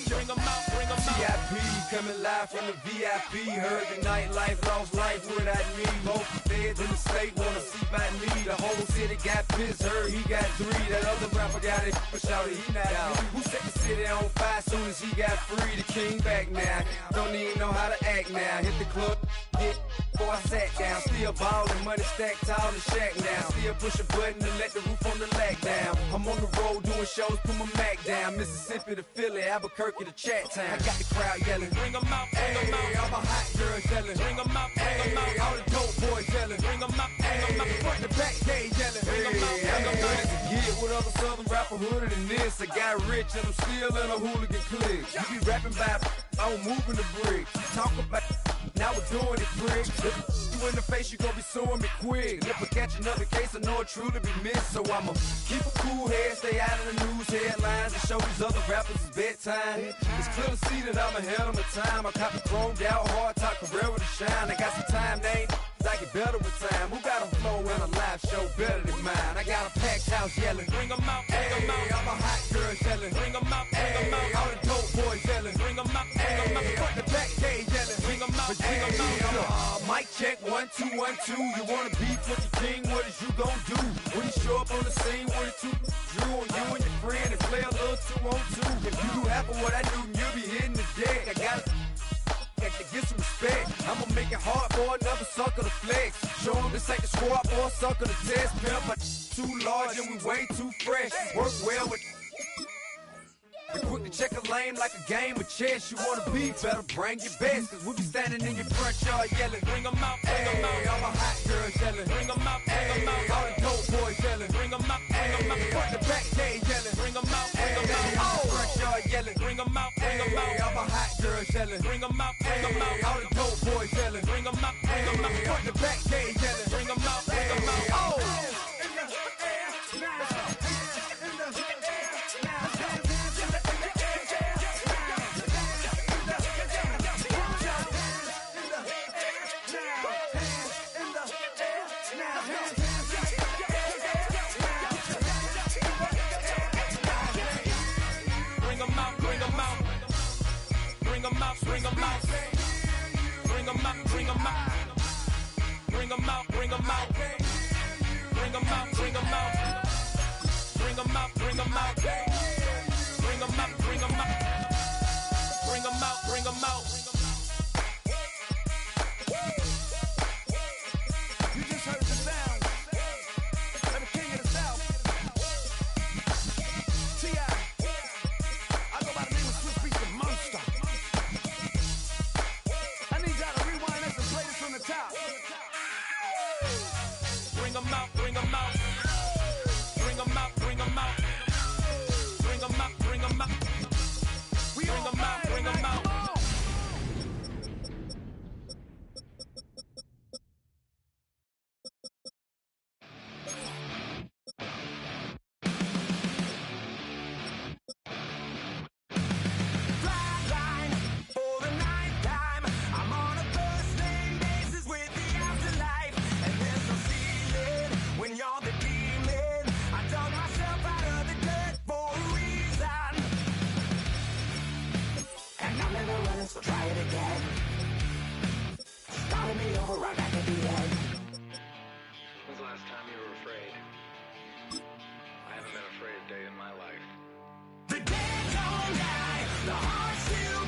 Bring them out, bring them out. VIP coming live from the VIP. Heard the nightlife, lost life without me. Most feds in the state wanna see by me. The whole city got pissed, heard he got 3. That other rapper got it, but shouted he not out. Who set the city on fire soon as he got free? The king back now, don't even know how to act now. Hit the club, hit before I sat down. Still ballin', money stacked tall in the shack now. Still push a button to let the roof on the lag down. I'm on the road doing shows, put my Mac down. Mississippi to Philly, Albuquerque to Chat Town. I got the crowd yelling, bring them out, bring them out. All my hot girls yelling, bring them out, bring them out. All the dope boys yelling, bring them out, bring them out. Front the back gate yelling, bring them out, bring them out. To get with other southern rapper hooded than this. I got rich and I'm still in a hooligan clique. You be rapping by, I'm moving the bricks. Talk about, now we're doing it quick. You in the face, you gon' be suing me quick. If I catch another case, I know it truly be missed. So I'ma keep a cool head, stay out of the news headlines, and show these other rappers it's bedtime. It's clear to see that I'm ahead of my time. I cop the chromed out, hard top career with a shine. I got some time, they ain't I get better with time. Who got a flow and a live show better than mine? I got a packed house yelling, bring them out, bring them out. All my hot girls yelling, bring them out, bring them out. All the dope boys yelling, bring them out, bring them out. Front the back gate yelling, bring them out, bring them out. Mic check, 1 2 1 2. You wanna beef with the king? What is you gon' do? When you show up on the scene with a 2 Drew on you and your friend and play a little 2 on 2. If you do half of what I do, you'll be hitting the deck. I got to get some respect. I'ma make it hard for another sucker to flex. Show them this ain't the squad for a sucker to test. Pimp, but too large and we way too fresh. Work well with. Be quick to check a lane like a game of chess. You wanna be better, bring your best. Cause we be standing in your front yard yelling, bring them out, bring them out. All my hot girls yelling, bring them out, bring them out. All the dope boys yelling, bring them out, bring them out. Front the back gate yelling, bring them out, bring them out. All the front yard yelling, bring them out, bring them out. All my hot girls yelling, bring them out, bring them out. All the dope boys yelling, bring them out, bring them out. Front the back gate yelling, bring them out, bring them out. Oh! Bring them out, bring them out, bring them out, bring them out, bring them out, bring them out, bring them out, bring them out, bring them out, bring them out, bring them out, bring them out, bring them out. You just heard the sound of the king of the South, T.I. I go by the name of Swiss Beats the Monster. Bring them out, bring them out, bring them out, bring them out, bring them out, bring them out, bring them out, bring them out. So try it again. Started me over right back at the end. When's the last time you were afraid? I haven't been afraid a day in my life. The dead don't die, the hearts still